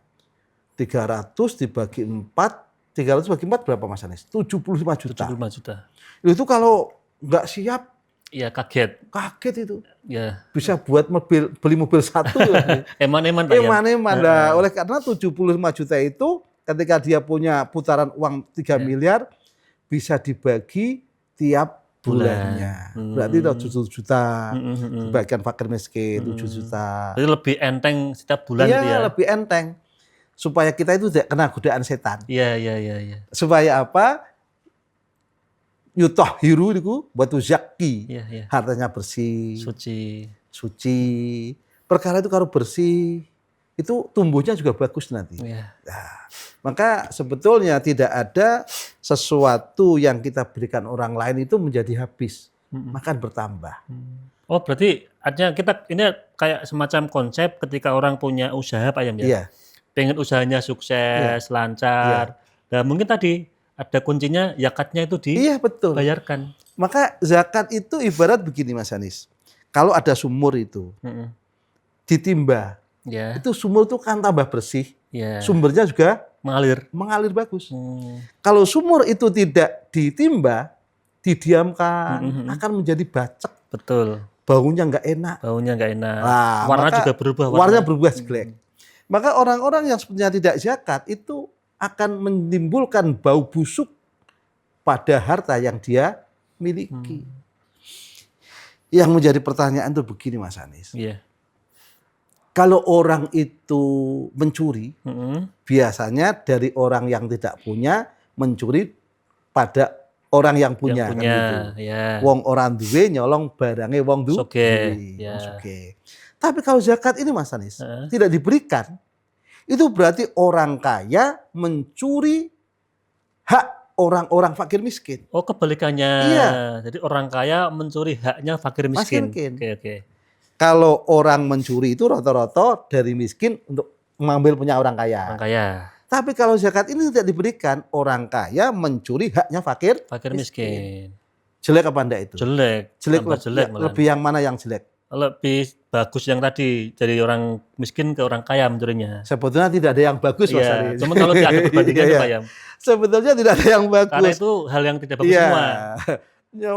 300 dibagi 4, 300 bagi 4 berapa Mas Anies? 75 juta. 75 juta. Itu kalau nggak siap, iya kaget itu. Ya. Bisa buat beli mobil 1. Eman-eman Pak Yam. Eman-eman lah. Oleh karena 75 juta itu ketika dia punya putaran uang 3 miliar bisa dibagi tiap bulannya. Berarti 7 juta. Bagian fakir miskin 7 juta. Jadi lebih enteng setiap bulan Iya, gitu ya. lebih enteng. Supaya kita itu tidak kena godaan setan. Iya. Supaya apa? Yutahhiru itu buat zaki. Iya. Hartanya bersih. Suci. Perkara itu kalau bersih itu tumbuhnya juga bagus nanti. Iya. Nah, maka sebetulnya tidak ada sesuatu yang kita berikan orang lain itu menjadi habis, makan bertambah. Oh berarti artinya kita ini kayak semacam konsep ketika orang punya usaha Pak Yam ya. Iya. Pengen usahanya sukses, lancar. Nah mungkin tadi ada kuncinya zakatnya itu dibayarkan. Maka zakat itu ibarat begini Mas Anies. Kalau ada sumur itu ditimba, itu sumur itu kan tambah bersih. Sumbernya juga mengalir bagus. Kalau sumur itu tidak ditimba, didiamkan, akan menjadi bacek. Betul. Baunya nggak enak. Nah, warna juga berubah. Warnanya berubah jelek. Maka orang-orang yang sebenarnya tidak zakat itu akan menimbulkan bau busuk pada harta yang dia miliki. Yang menjadi pertanyaan itu begini Mas Anies. Iya. Kalau orang itu mencuri, biasanya dari orang yang tidak punya mencuri pada orang yang punya. Kan gitu. Wong orang duwe nyolong barangnya wong duwe. Soge. Tapi kalau zakat ini Mas Anies tidak diberikan, itu berarti orang kaya mencuri hak orang-orang fakir miskin. Oh kebalikannya. Iya. Jadi orang kaya mencuri haknya fakir miskin. Oke. Kalau orang mencuri itu rata-rata dari miskin untuk mengambil punya orang kaya. Tapi kalau zakat ini tidak diberikan, orang kaya mencuri haknya fakir miskin. Jelek apa enggak itu? Jelek. Lebih yang mana yang jelek? Lebih bagus yang tadi dari orang miskin ke orang kaya mencurinya. Sebetulnya tidak ada yang bagus Mas Ari. Cuma kalau tidak ada perbandingan Pak Yam. Sebetulnya tidak ada yang bagus. Karena itu hal yang tidak bagus semua.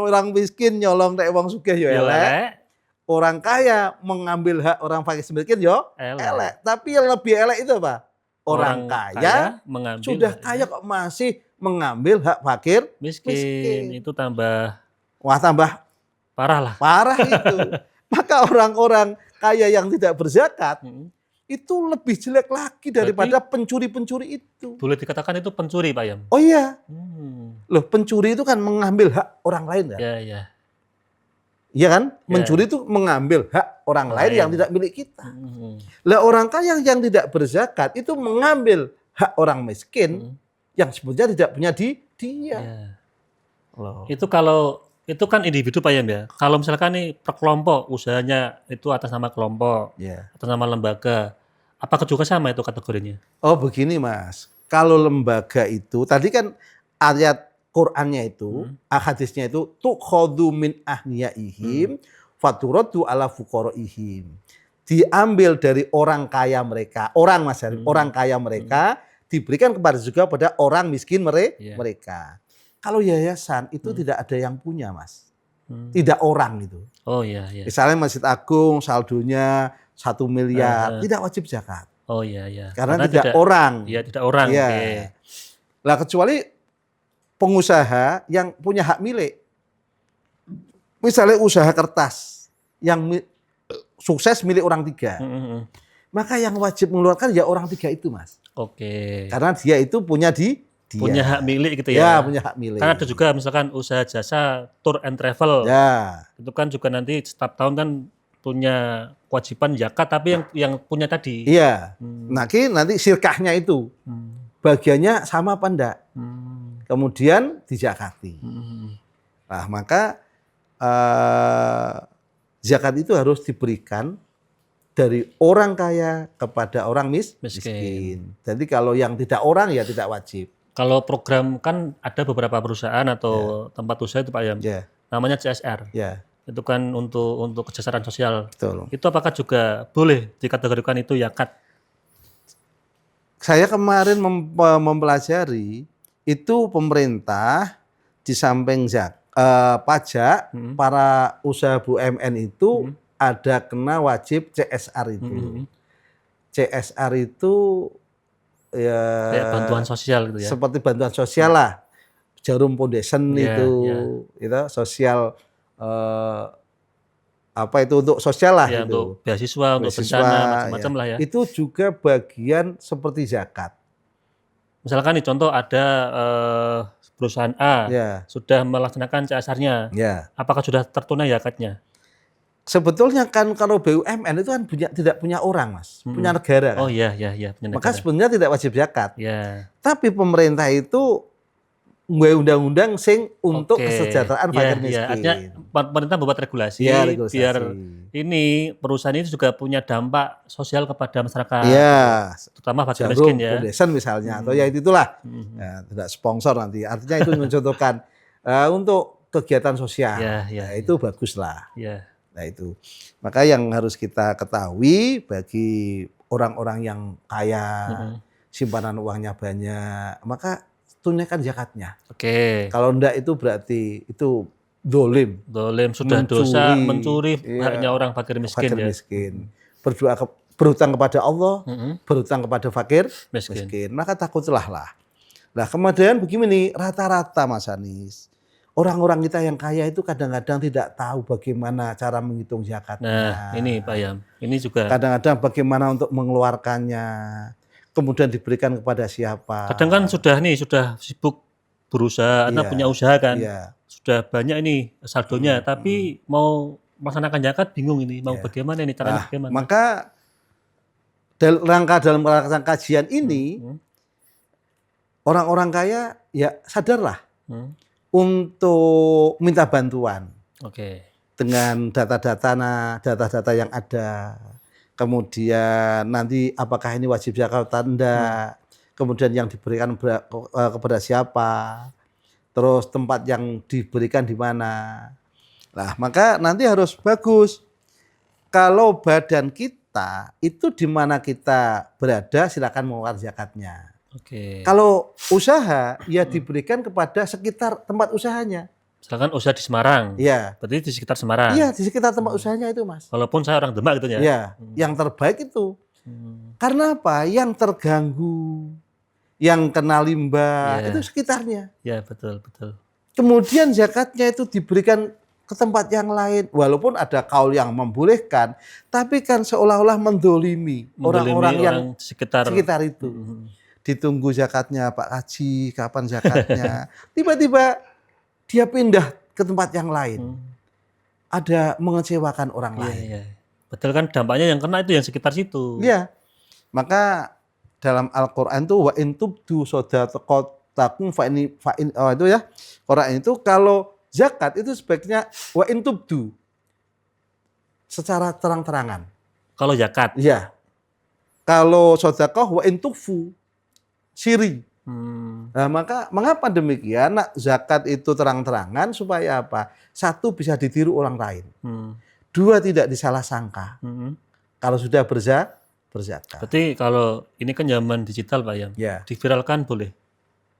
Orang miskin nyolong nek wong sugih yo elek. Orang kaya mengambil hak orang fakir miskin yo elek. Tapi yang lebih elek itu apa? Orang kaya sudah kaya kok masih mengambil hak fakir miskin. Itu tambah parah itu. Maka orang-orang kaya yang tidak berzakat itu lebih jelek lagi daripada pencuri-pencuri itu. Boleh dikatakan itu pencuri, Pak Yam? Oh iya. Loh, pencuri itu kan mengambil hak orang lain kan? Iya, iya. Iya kan? Mencuri itu mengambil hak orang lain yang tidak milik kita. Lah orang kaya yang tidak berzakat itu mengambil hak orang miskin yang sebenarnya tidak punya dia. Loh. Itu kan individu, Pak Yam, ya. Kalau misalkan nih per kelompok, usahanya itu atas nama kelompok, atas nama lembaga, apakah juga sama itu kategorinya? Oh begini Mas, kalau lembaga itu, tadi kan ayat Qur'annya itu, hadisnya itu, tukhadhu min ahniyaihim, faturaddu ala fuqaraihim. Diambil dari orang kaya mereka, orang kaya mereka, diberikan kepada juga pada orang miskin mereka. Kalau yayasan itu tidak ada yang punya, Mas. Tidak orang itu. Oh iya, iya. Misalnya Masjid Agung saldonya 1 miliar, tidak wajib zakat. Oh iya, iya. Karena tidak orang. Iya, tidak orang. Ya. Okay. Lah kecuali pengusaha yang punya hak milik. Misalnya usaha kertas yang sukses milik orang 3. Maka yang wajib mengeluarkan ya orang 3 itu, Mas. Oke. Karena dia itu punya punya hak milik gitu ya. Ya, punya hak milik. Kan ada juga misalkan usaha jasa tour and travel. Ya. Itu kan juga nanti setiap tahun kan punya kewajiban zakat, tapi yang punya tadi. Iya. Nanti sirkahnya itu bagiannya sama apa enggak? Kemudian dizakati. Nah, maka zakat itu harus diberikan dari orang kaya kepada orang miskin. Jadi kalau yang tidak orang ya tidak wajib. Kalau program kan ada beberapa perusahaan atau tempat usaha itu Pak Yam, namanya CSR. Itu kan untuk kesejahteraan sosial. Betul. Itu apakah juga boleh dikategorikan itu zakat? Saya kemarin mempelajari itu pemerintah di samping pajak para usaha BUMN itu ada kena wajib CSR itu. CSR itu ya kayak bantuan sosial gitu ya. Seperti bantuan sosial lah. Jarum Foundation itu sosial itu untuk sosial lah itu. Untuk beasiswa, untuk bencana macam-macam lah ya. Itu juga bagian seperti zakat. Misalkan nih contoh ada perusahaan A sudah melaksanakan CSR-nya. Apakah sudah tertunai zakatnya? Sebetulnya kan kalau BUMN itu kan tidak punya orang, Mas, punya negara. Kan? Oh iya, punya negara. Maka sebenarnya tidak wajib zakat. Ya. Tapi pemerintah itu membuat undang-undang untuk kesejahteraan fakir miskin. Artinya pemerintah membuat regulasi, biar ini perusahaan itu juga punya dampak sosial kepada masyarakat. Terutama fakir miskin ya. Foundation misalnya atau ya itulah. Tidak sponsor nanti. Artinya itu mencontohkan untuk kegiatan sosial. Itu baguslah. Nah itu, maka yang harus kita ketahui bagi orang-orang yang kaya, simpanan uangnya banyak, maka tunaikan zakatnya. Kalau enggak itu berarti itu dolim. Sudah dosa mencuri haknya orang fakir miskin. Berhutang kepada Allah, berhutang kepada fakir miskin. Maka takutlah lah. Nah kemudian begini, rata-rata Mas Anies. Orang-orang kita yang kaya itu kadang-kadang tidak tahu bagaimana cara menghitung zakatnya. Nah, ini Pak Yam, ini juga. Kadang-kadang bagaimana untuk mengeluarkannya, kemudian diberikan kepada siapa. Kadang kan sudah sibuk berusaha, punya usaha kan, sudah banyak ini saldonya, tapi mau melaksanakan zakat bingung ini, mau bagaimana ini caranya bagaimana. Maka dalam rangka kajian ini, orang-orang kaya ya sadarlah. Untuk minta bantuan dengan data-data yang ada, kemudian nanti apakah ini wajib zakat atau tidak, kemudian yang diberikan kepada siapa, terus tempat yang diberikan di mana. Nah, maka nanti harus bagus. Kalau badan kita itu di mana kita berada, silakan mengeluarkan zakatnya. Kalau usaha ya diberikan kepada sekitar tempat usahanya. Misalkan usaha di Semarang. Berarti di sekitar Semarang. Iya, di sekitar tempat usahanya itu, Mas. Walaupun saya orang Demak gitu ya. Iya, yang terbaik itu. Karena apa? Yang terganggu, yang kena limbah itu sekitarnya. Iya, betul. Kemudian zakatnya itu diberikan ke tempat yang lain, walaupun ada kaul yang membolehkan, tapi kan seolah-olah mendolimi orang-orang yang sekitar itu. Ditunggu zakatnya Pak Haji, kapan zakatnya. Tiba-tiba dia pindah ke tempat yang lain. Ada mengecewakan orang lain. Iya. Betul kan, dampaknya yang kena itu yang sekitar situ. Iya. Maka dalam Al-Qur'an itu wa in tubdu shadaqatakum itu ya. Quran itu kalau zakat itu sebaiknya wa in tubdu secara terang-terangan. Kalau zakat. Iya. Kalau sedekah wa in tufu siri. Nah, maka mengapa demikian? Nah, zakat itu terang-terangan supaya apa? Satu, bisa ditiru orang lain. Dua, tidak disalah sangka. Kalau sudah berzakat. Berarti kalau ini kan zaman digital Pak Yam. Ya. Diviralkan boleh.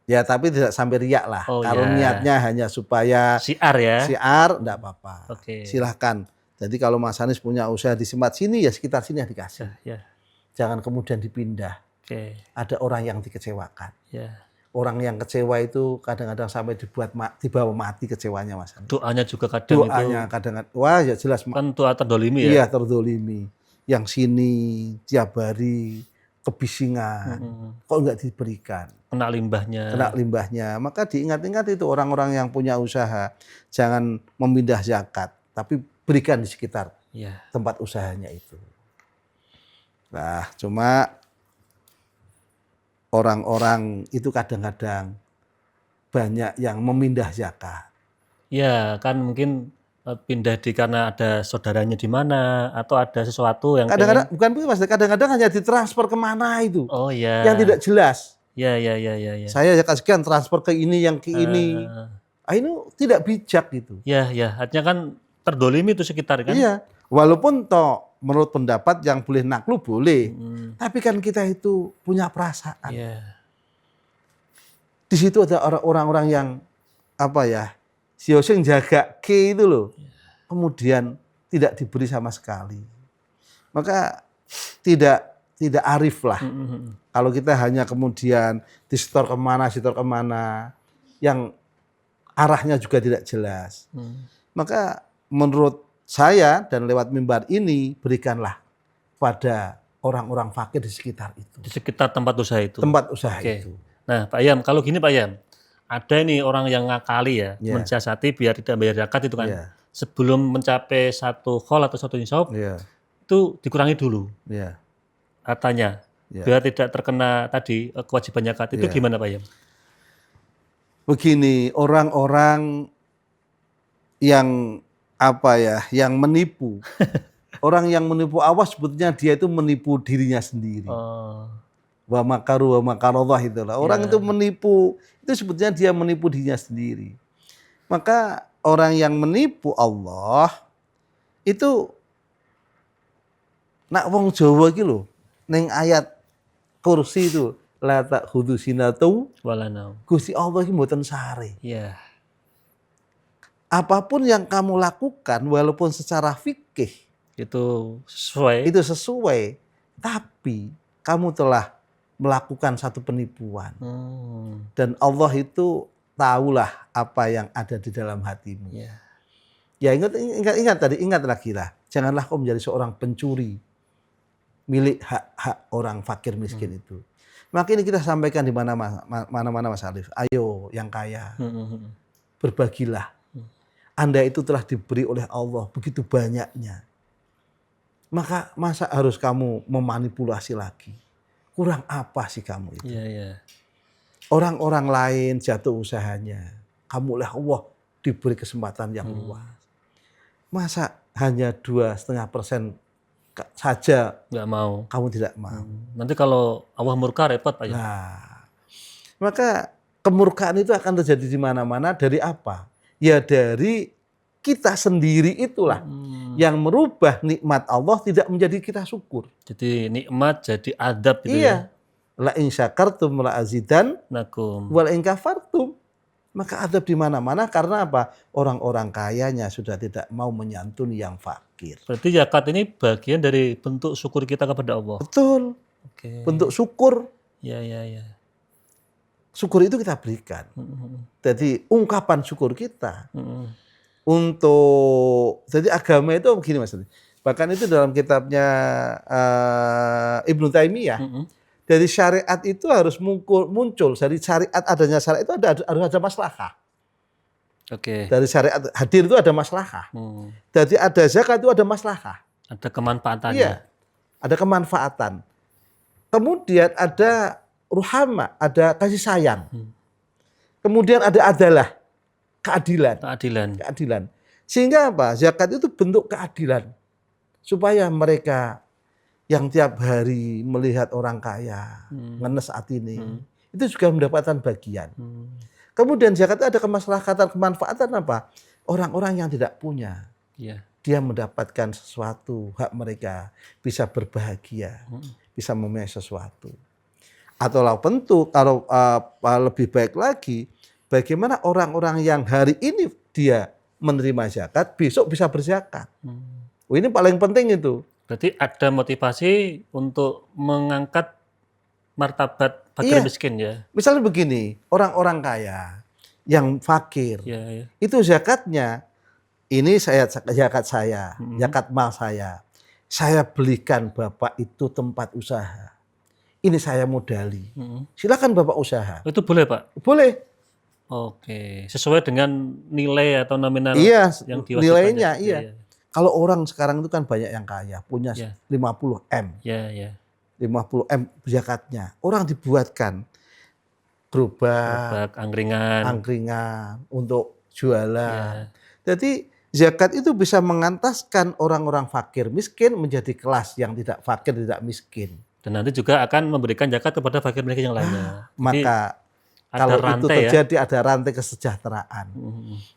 Ya, tapi tidak sampai riak lah. Kalau niatnya hanya supaya siar ya. Siar, enggak apa-apa. Oke. Silahkan. Jadi kalau Mas Anies punya usaha di Semat sini, ya sekitar sini ya dikasih. Ya. Jangan kemudian dipindah. Oke. Ada orang yang dikecewakan. Ya. Orang yang kecewa itu kadang-kadang sampai dibawa mati kecewanya, Mas Anies. Doanya juga kadang kadang-kadang, wah ya jelas. Kan doa terdolimi ya? Iya, terdolimi. Yang sini tiap hari kebisingan, kok enggak diberikan? Kena limbahnya. Maka diingat-ingat itu orang-orang yang punya usaha, jangan memindah zakat, tapi berikan di sekitar tempat usahanya itu. Nah, cuma orang-orang itu kadang-kadang banyak yang memindah zakat. Ya, kan mungkin pindah karena ada saudaranya di mana atau ada sesuatu yang kadang-kadang bukan itu Mas, kadang-kadang hanya ditransfer kemana itu. Oh iya. Yang tidak jelas. Ya. Saya zakat sekian transfer ke ini yang ke ini. Ini tidak bijak gitu. Ya, artinya kan terdolimi itu sekitar kan. Iya. Walaupun toh menurut pendapat yang boleh naklu boleh. Tapi kan kita itu punya perasaan. Iya. Di situ ada orang-orang yang apa ya? Sing jaga ke itu loh. Kemudian tidak diberi sama sekali. Maka tidak arif lah. Kalau kita hanya kemudian disetor kemana, yang arahnya juga tidak jelas. Maka menurut saya dan lewat mimbar ini, berikanlah pada orang-orang fakir di sekitar itu. Di sekitar tempat usaha itu. Tempat usaha itu. Nah Pak Yam, kalau gini Pak Yam, ada ini orang yang ngakali ya, mensiasati biar tidak bayar zakat itu kan. Sebelum mencapai satu khol atau satu nisab, itu dikurangi dulu. Katanya, biar tidak terkena tadi kewajiban zakat. Itu gimana Pak Yam? Begini, orang-orang yang yang menipu. Orang yang menipu, awas sebetulnya dia itu menipu dirinya sendiri. Wa makaru wa makarallah itulah. Orang itu menipu, itu sebetulnya dia menipu dirinya sendiri. Maka orang yang menipu Allah itu nak wong Jawa iki lho, ning ayat kursi itu la ta'khudhu sinatu wala naum. Gusti Allah iki mboten sare. Iya. Apapun yang kamu lakukan walaupun secara fikih itu sesuai, tapi kamu telah melakukan satu penipuan. Dan Allah itu tahulah apa yang ada di dalam hatimu. Ya ingat lagi lah. Janganlah kau menjadi seorang pencuri milik hak orang fakir miskin itu. Maka ini kita sampaikan di mana-mana Mas Alif. Ayo yang kaya, berbagilah. Anda itu telah diberi oleh Allah begitu banyaknya. Maka masa harus kamu memanipulasi lagi? Kurang apa sih kamu itu? Orang-orang lain jatuh usahanya. Kamu oleh Allah diberi kesempatan yang luas. Masa hanya 2,5% saja nggak mau? Kamu tidak mau. Nanti kalau Allah murka repot Pak. Nah, maka kemurkaan itu akan terjadi di mana-mana. Dari apa? Ya dari kita sendiri itulah yang merubah nikmat Allah tidak menjadi kita syukur. Jadi nikmat jadi adab gitu ya. La in syakartum la azidannakum wal in kafartum. Maka adab di mana-mana karena apa? Orang-orang kayanya sudah tidak mau menyantuni yang fakir. Berarti zakat ini bagian dari bentuk syukur kita kepada Allah. Betul. Bentuk syukur. Ya. Syukur itu kita berikan. Jadi ungkapan syukur kita jadi agama itu begini Mas. Bahkan itu dalam kitabnya Ibnu Taimiyah, dari syariat itu harus muncul. Dari syariat, adanya syariat itu harus ada maslahah. Oke. Dari syariat hadir itu ada maslahah. Jadi ada zakat itu ada maslahah. Ada kemanfaatannya. Iya, ada kemanfaatan. Kemudian ada ruhama, ada kasih sayang. Kemudian ada adalah keadilan. Sehingga apa? Zakat itu bentuk keadilan. Supaya mereka yang tiap hari melihat orang kaya, ngenes hati ini, itu juga mendapatkan bagian. Kemudian zakat itu ada kemaslahatan, kemanfaatan apa? Orang-orang yang tidak punya, dia mendapatkan sesuatu, hak mereka bisa berbahagia, bisa mempunyai sesuatu. Atau tentu kalau lebih baik lagi, bagaimana orang-orang yang hari ini dia menerima zakat, besok bisa berzakat. Ini paling penting itu. Berarti ada motivasi untuk mengangkat martabat fakir miskin ya. Misalnya begini, orang-orang kaya yang fakir, itu zakatnya, ini zakat saya, zakat mal saya belikan Bapak itu tempat usaha. Ini saya modali. Silakan Bapak usaha. Itu boleh Pak? Boleh. Oke, sesuai dengan nilai atau nominal yang diwajibkan. Nilainya, iya. Kalau orang sekarang itu kan banyak yang kaya, punya 50 M. 50 M zakatnya. Orang dibuatkan gerobak, angkringan untuk jualan. Jadi zakat itu bisa mengantaskan orang-orang fakir miskin menjadi kelas yang tidak fakir, tidak miskin. Dan nanti juga akan memberikan zakat kepada fakir miskin yang lainnya. Maka kalau itu terjadi ada rantai kesejahteraan.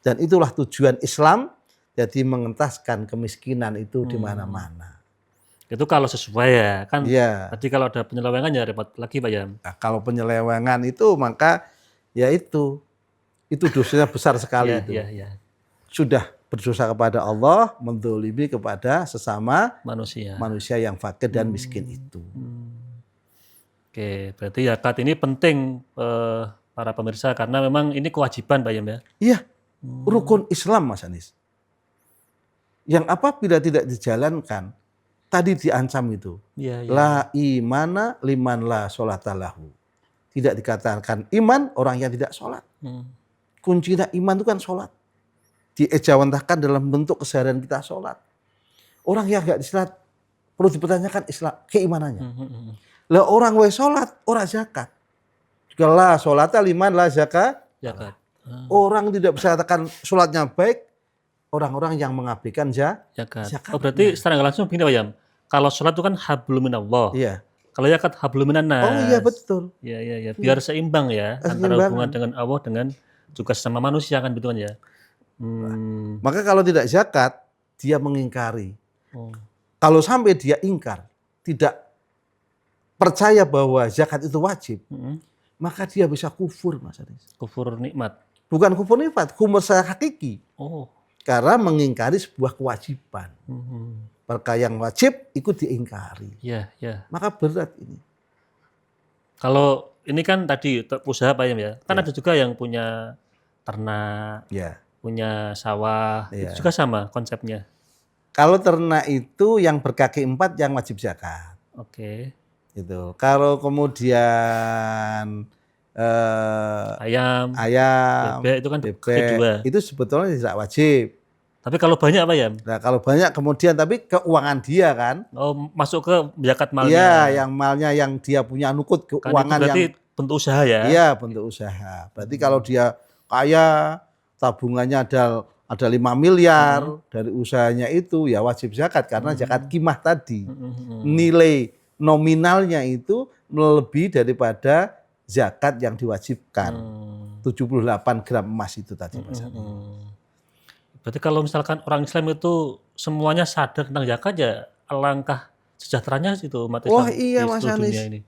Dan itulah tujuan Islam. Jadi mengentaskan kemiskinan itu di mana-mana. Itu kalau sesuai ya, kan. Tadi kalau ada penyelewengan ya repot lagi Pak ya. Nah, kalau penyelewengan itu maka ya itu dosanya besar sekali itu. Sudah berdosa kepada Allah, menzalimi kepada sesama manusia yang fakir dan miskin itu. Oke, berarti zakat ini penting para pemirsa karena memang ini kewajiban Pak Yam ya. Iya, rukun Islam Mas Anis. Yang apabila tidak dijalankan, tadi diancam itu. La imana liman la sholata lahu. Tidak dikatakan iman orang yang tidak sholat. Kuncinya iman itu kan sholat. Diejawantahkan dalam bentuk keseharian kita sholat. Orang yang nggak sholat perlu dipertanyakan Islam keimanannya. Lah orang we sholat, orang zakat. Juga la sholata liman la zakat. Orang tidak bisa katakan sholatnya baik. Orang-orang yang mengabaikan zakat. Oh berarti secara nggak langsung begini Pak Yam. Kalau sholat itu kan hablum minallah. Kalau zakat hablum minan nas. Oh iya betul. Iya. Biar seimbang ya antara hubungan dengan Allah dengan juga sesama manusia kan betul kan ya. Maka kalau tidak zakat dia mengingkari. Kalau sampai dia ingkar, tidak percaya bahwa zakat itu wajib, maka dia bisa kufur Mas Aris. Kufur nikmat. Bukan kufur nikmat, kufur secara hakiki. Karena mengingkari sebuah kewajiban. Perkara yang wajib ikut diingkari. Maka berat ini. Kalau ini kan tadi usaha Pak Yam ya. Kan ada juga yang punya ternak, punya sawah. Itu juga sama konsepnya. Kalau ternak itu yang berkaki 4 yang wajib zakat. Gitu. Kalau kemudian ayam, bebek itu kan kedua. Itu sebetulnya tidak wajib. Tapi kalau banyak Pak ya? Nah kalau banyak kemudian tapi keuangan dia kan. Masuk ke zakat malnya. Iya, yang malnya yang dia punya nukut keuangan kan itu berarti yang bentuk usaha ya? Iya bentuk usaha. Berarti kalau dia kaya tabungannya ada 5 miliar dari usahanya itu ya wajib zakat karena zakat kimah tadi. Nilai nominalnya itu melebihi daripada zakat yang diwajibkan. 78 gram emas itu tadi Mas. Berarti kalau misalkan orang Islam itu semuanya sadar tentang zakat ya alangkah sejahteranya itu umat Islam iya, di Mas seluruh Anis. dunia ini.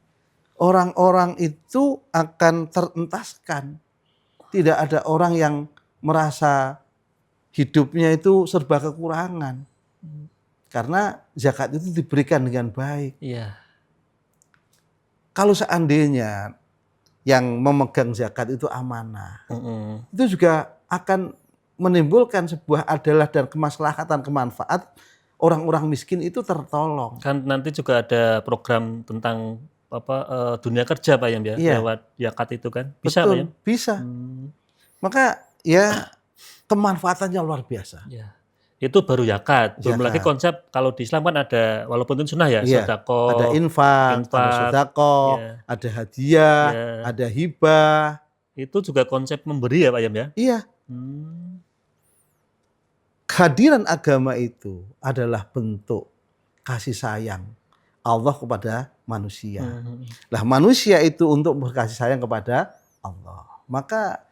Orang-orang itu akan terentaskan. Tidak ada orang yang merasa hidupnya itu serba kekurangan. Karena zakat itu diberikan dengan baik. Kalau seandainya yang memegang zakat itu amanah, itu juga akan menimbulkan sebuah adalah dan kemaslahatan, kemanfaat, orang-orang miskin itu tertolong. Kan nanti juga ada program tentang dunia kerja Pak Yam ya, Iya. lewat zakat itu kan. Bisa Pak Betul, Yam? bisa. Maka ya kemanfaatannya luar biasa. Ya. Itu baru zakat. Belum lagi Zakat. konsep kalau di Islam kan ada, walaupun itu sunnah ya, Iya. sedekah, Ada infak, ada sedekah, ya. ada hadiah, Ya. ada hibah. Itu juga konsep memberi ya Pak Yam ya? Iya. Kehadiran agama itu adalah bentuk kasih sayang Allah kepada manusia. Lah manusia itu untuk berkasih sayang kepada Allah. Maka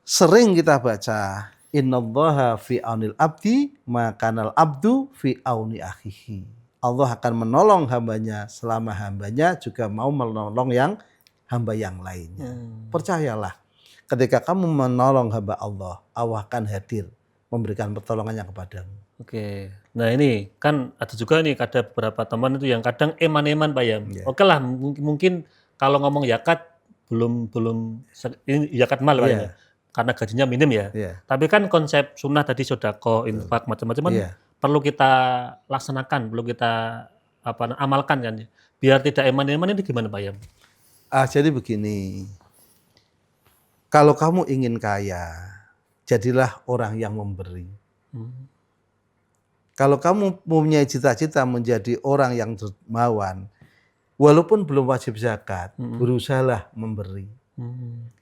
sering kita baca innallaha fi aunil abdi makanal abdu fi auni akhihi. Allah akan menolong hambanya selama hambanya juga mau menolong hamba yang lainnya. Percayalah, ketika kamu menolong hamba Allah, Allah akan hadir memberikan pertolongannya kepadamu. Oke, nah ini kan ada juga nih, ada beberapa teman itu yang kadang eman-eman Pak Yam. Ya. Oke lah, mungkin kalau ngomong zakat belum ini zakat mal Pak Iya. ya, karena gajinya minim ya. Iya. Tapi kan konsep sunnah tadi sedekah, infak macam-macam kan Iya. perlu kita laksanakan, perlu kita amalkan kan. Biar tidak eman-eman ini gimana Pak Yam? Jadi begini, kalau kamu ingin kaya, jadilah orang yang memberi. Kalau kamu punya cita-cita menjadi orang yang dermawan, walaupun belum wajib zakat, berusahalah memberi.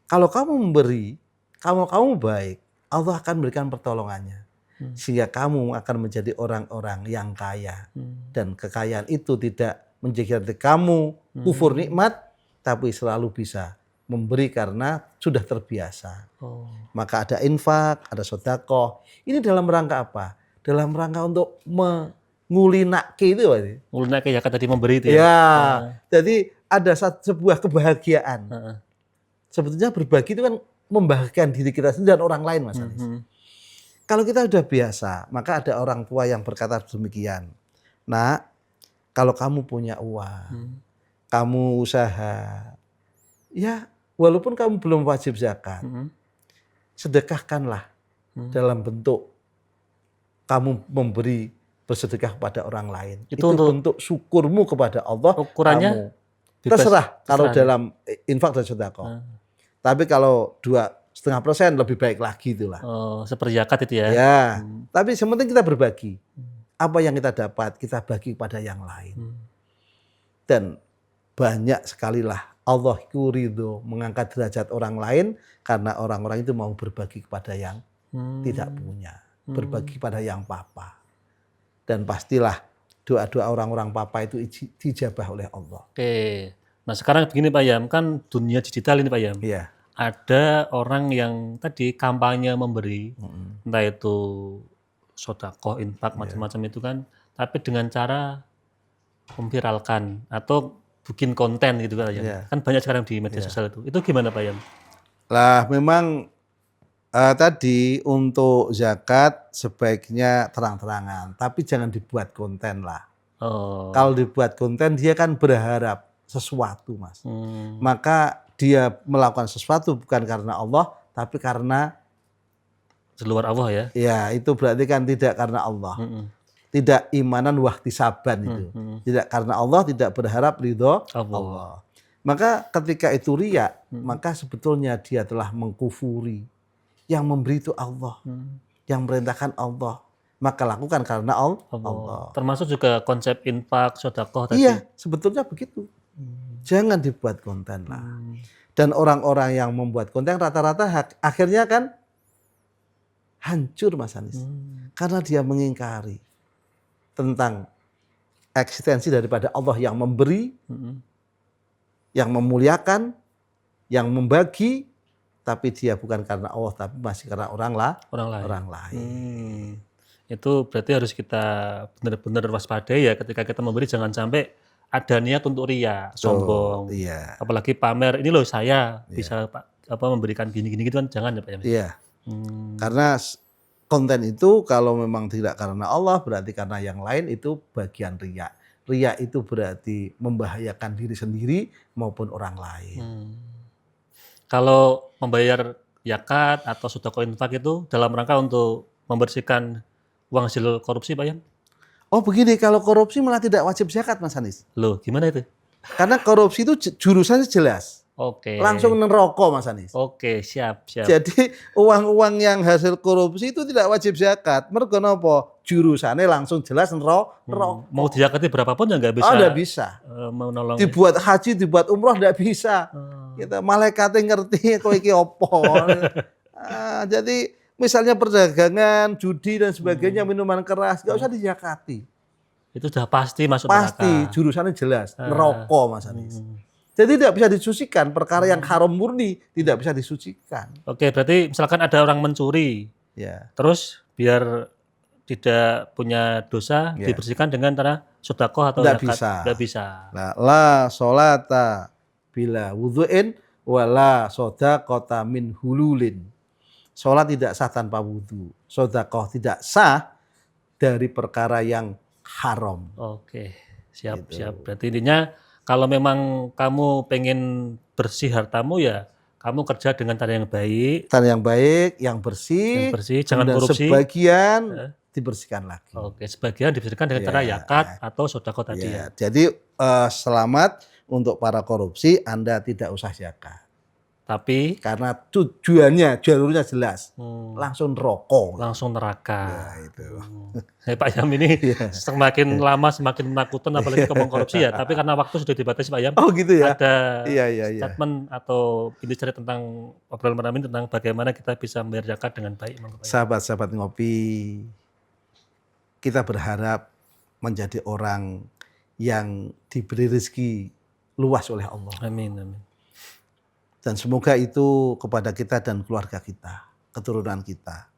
Kalau kamu memberi, kamu baik, Allah akan berikan pertolongannya. Sehingga kamu akan menjadi orang-orang yang kaya. Dan kekayaan itu tidak menjadikan kamu kufur nikmat, tapi selalu bisa memberi karena sudah terbiasa. Maka ada infak, ada sedekah. Ini dalam rangka apa? Dalam rangka untuk mengulinake itu. Ngulinake zakat tadi memberi itu ya? Ya, jadi ada sebuah kebahagiaan. Sebetulnya berbagi itu kan membahagiakan diri kita sendiri dan orang lain, Mas Anis. Kalau kita sudah biasa, maka ada orang tua yang berkata demikian. Nak, kalau kamu punya uang, kamu usaha, ya walaupun kamu belum wajib zakat, sedekahkanlah dalam bentuk kamu memberi bersedekah kepada orang lain. Itu bentuk syukurmu kepada Allah. Ukurannya terserah kalau dalam infak dan sedekah. Tapi kalau 2,5% lebih baik lagi itulah. Seperzakat itu ya. Ya. Tapi sementing kita berbagi. Apa yang kita dapat kita bagi kepada yang lain. Dan banyak sekali lah Allah itu ridho mengangkat derajat orang lain karena orang-orang itu mau berbagi kepada yang tidak punya. Berbagi pada yang papa. Dan pastilah doa-doa orang-orang papa itu dijabah oleh Allah. Oke. Nah sekarang begini Pak Yam, kan dunia digital ini Pak Yam. Iya. Ada orang yang tadi kampanye memberi, entah itu sedekah, infak, macam-macam itu kan, tapi dengan cara memviralkan atau bikin konten gitu Pak Yam. Kan banyak sekarang di media sosial itu. Itu gimana Pak Yam? Lah memang tadi untuk zakat sebaiknya terang-terangan, tapi jangan dibuat konten lah. Kalau dibuat konten dia kan berharap sesuatu, Mas. Maka dia melakukan sesuatu bukan karena Allah, tapi karena di luar Allah ya. Ya, itu berarti kan tidak karena Allah. Tidak imanan wahtisaban itu. Tidak karena Allah, tidak berharap ridho Allah. Maka ketika itu riya, maka sebetulnya dia telah mengkufuri. Yang memberi itu Allah, yang merintahkan Allah, maka lakukan karena Allah. Termasuk juga konsep infak, sedekah tadi. Iya, sebetulnya begitu. Jangan dibuat konten lah. Dan orang-orang yang membuat konten rata-rata akhirnya kan hancur, Mas Anis, karena dia mengingkari tentang eksistensi daripada Allah yang memberi, yang memuliakan, yang membagi. Tapi dia bukan karena Allah, tapi masih karena orang lain. Itu berarti harus kita benar-benar waspadai ya ketika kita memberi, jangan sampai ada niat untuk riya, sombong. Iya. Apalagi pamer, ini loh saya bisa memberikan gini-gini gitu kan, jangan ya Pak. Iya. Karena konten itu kalau memang tidak karena Allah, berarti karena yang lain, itu bagian riya. Riya itu berarti membahayakan diri sendiri maupun orang lain. Kalau membayar zakat atau sedekah infak itu dalam rangka untuk membersihkan uang hasil korupsi, Pak Yan? Oh begini, kalau korupsi malah tidak wajib zakat, Mas Anis. Loh, gimana itu? Karena korupsi itu jurusannya jelas. Oke. Langsung neraka, Mas Anis. Oke, siap. Jadi uang-uang yang hasil korupsi itu tidak wajib zakat. Mergo napa? Jurusannya langsung jelas neraka. Mau dizakati berapapun ya nggak bisa. Nggak bisa. Menolong. Dibuat haji, dibuat umroh nggak bisa. Kita malaikatnya ngerti kowe iki opo. Jadi misalnya perdagangan, judi dan sebagainya, minuman keras, nggak usah dizakati. Itu sudah pasti masuk Pasti, neraka. jurusannya jelas, neraka, Mas Anis. Jadi tidak bisa disucikan, perkara yang haram murni tidak bisa disucikan. Oke, berarti misalkan ada orang mencuri, Ya, terus biar tidak punya dosa Ya. dibersihkan dengan cara sedekah atau Nggak zakat. bisa. Nggak bisa. la sholata bila wudhu'in wala sodaqota min hululin. Sholat tidak sah tanpa wudhu. Sodakoh tidak sah dari perkara yang haram. Oke, siap. Gitu. Berarti intinya kalau memang kamu pengen bersih hartamu ya kamu kerja dengan cara yang baik, Cara yang baik, yang bersih, jangan dan korupsi. sebagian dibersihkan lagi. Oke, sebagian dibersihkan dengan cara zakat atau sedekah tadi ya. Jadi selamat untuk para korupsi, Anda tidak usah zakat. Tapi Karena tujuannya, jalurnya jelas. Langsung rokok. langsung neraka. Ya, itu. Pak Yam ini semakin lama semakin menakutkan apalagi ngomong korupsi ya. Tapi karena waktu sudah dibatasi Pak Yam. Oh gitu ya? Ada Iya. statement atau intisari tentang obrolan malam ini tentang bagaimana kita bisa membayar zakat dengan baik. Sahabat-sahabat ngopi, kita berharap menjadi orang yang diberi rezeki luas oleh Allah. Amin. Dan semoga itu kepada kita dan keluarga kita, keturunan kita.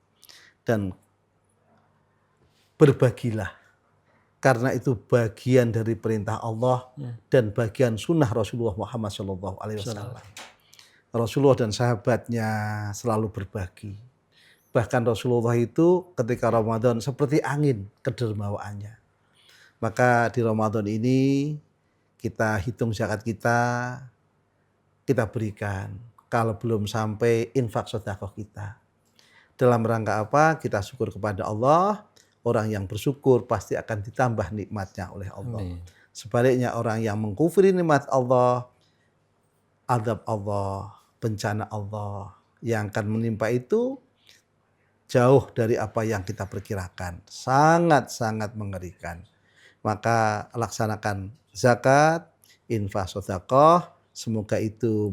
Dan berbagilah. Karena itu bagian dari perintah Allah dan bagian sunnah Rasulullah Muhammad SAW. Rasulullah dan sahabatnya selalu berbagi. Bahkan Rasulullah itu ketika Ramadan seperti angin kedermawaannya. Maka di Ramadan ini kita hitung zakat kita berikan. Kalau belum sampai infak sedekah kita. Dalam rangka apa? Kita syukur kepada Allah. Orang yang bersyukur pasti akan ditambah nikmatnya oleh Allah. Amin. Sebaliknya orang yang mengkufri nikmat Allah, azab Allah, bencana Allah yang akan menimpa itu jauh dari apa yang kita perkirakan. Sangat-sangat mengerikan. Maka laksanakan zakat, infak sedekah, semoga itu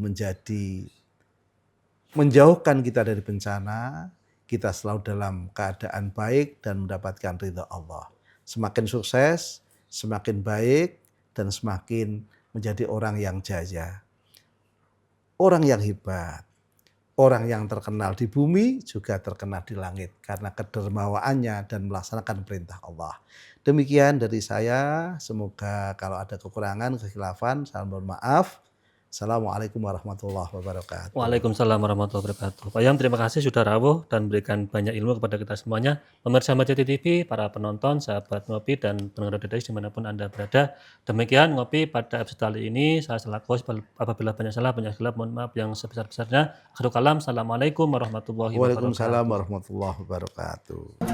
menjauhkan kita dari bencana, kita selalu dalam keadaan baik dan mendapatkan ridha Allah. Semakin sukses, semakin baik, dan semakin menjadi orang yang jaya. Orang yang hebat, orang yang terkenal di bumi juga terkenal di langit karena kedermawaannya dan melaksanakan perintah Allah. Demikian dari saya, semoga kalau ada kekurangan, kekhilafan, saya mohon maaf. Assalamualaikum warahmatullahi wabarakatuh. Waalaikumsalam warahmatullahi wabarakatuh. Pak Yam, terima kasih sudah rawuh dan berikan banyak ilmu kepada kita semuanya. Pemirsa Majati TV, para penonton, sahabat ngopi dan pendengar DDS dimanapun Anda berada. Demikian ngopi pada episode kali ini. Saya selaku host, apabila banyak salah, banyak khilaf, mohon maaf yang sebesar-besarnya. Akhirul kalam, assalamualaikum warahmatullahi wabarakatuh. Waalaikumsalam warahmatullahi wabarakatuh.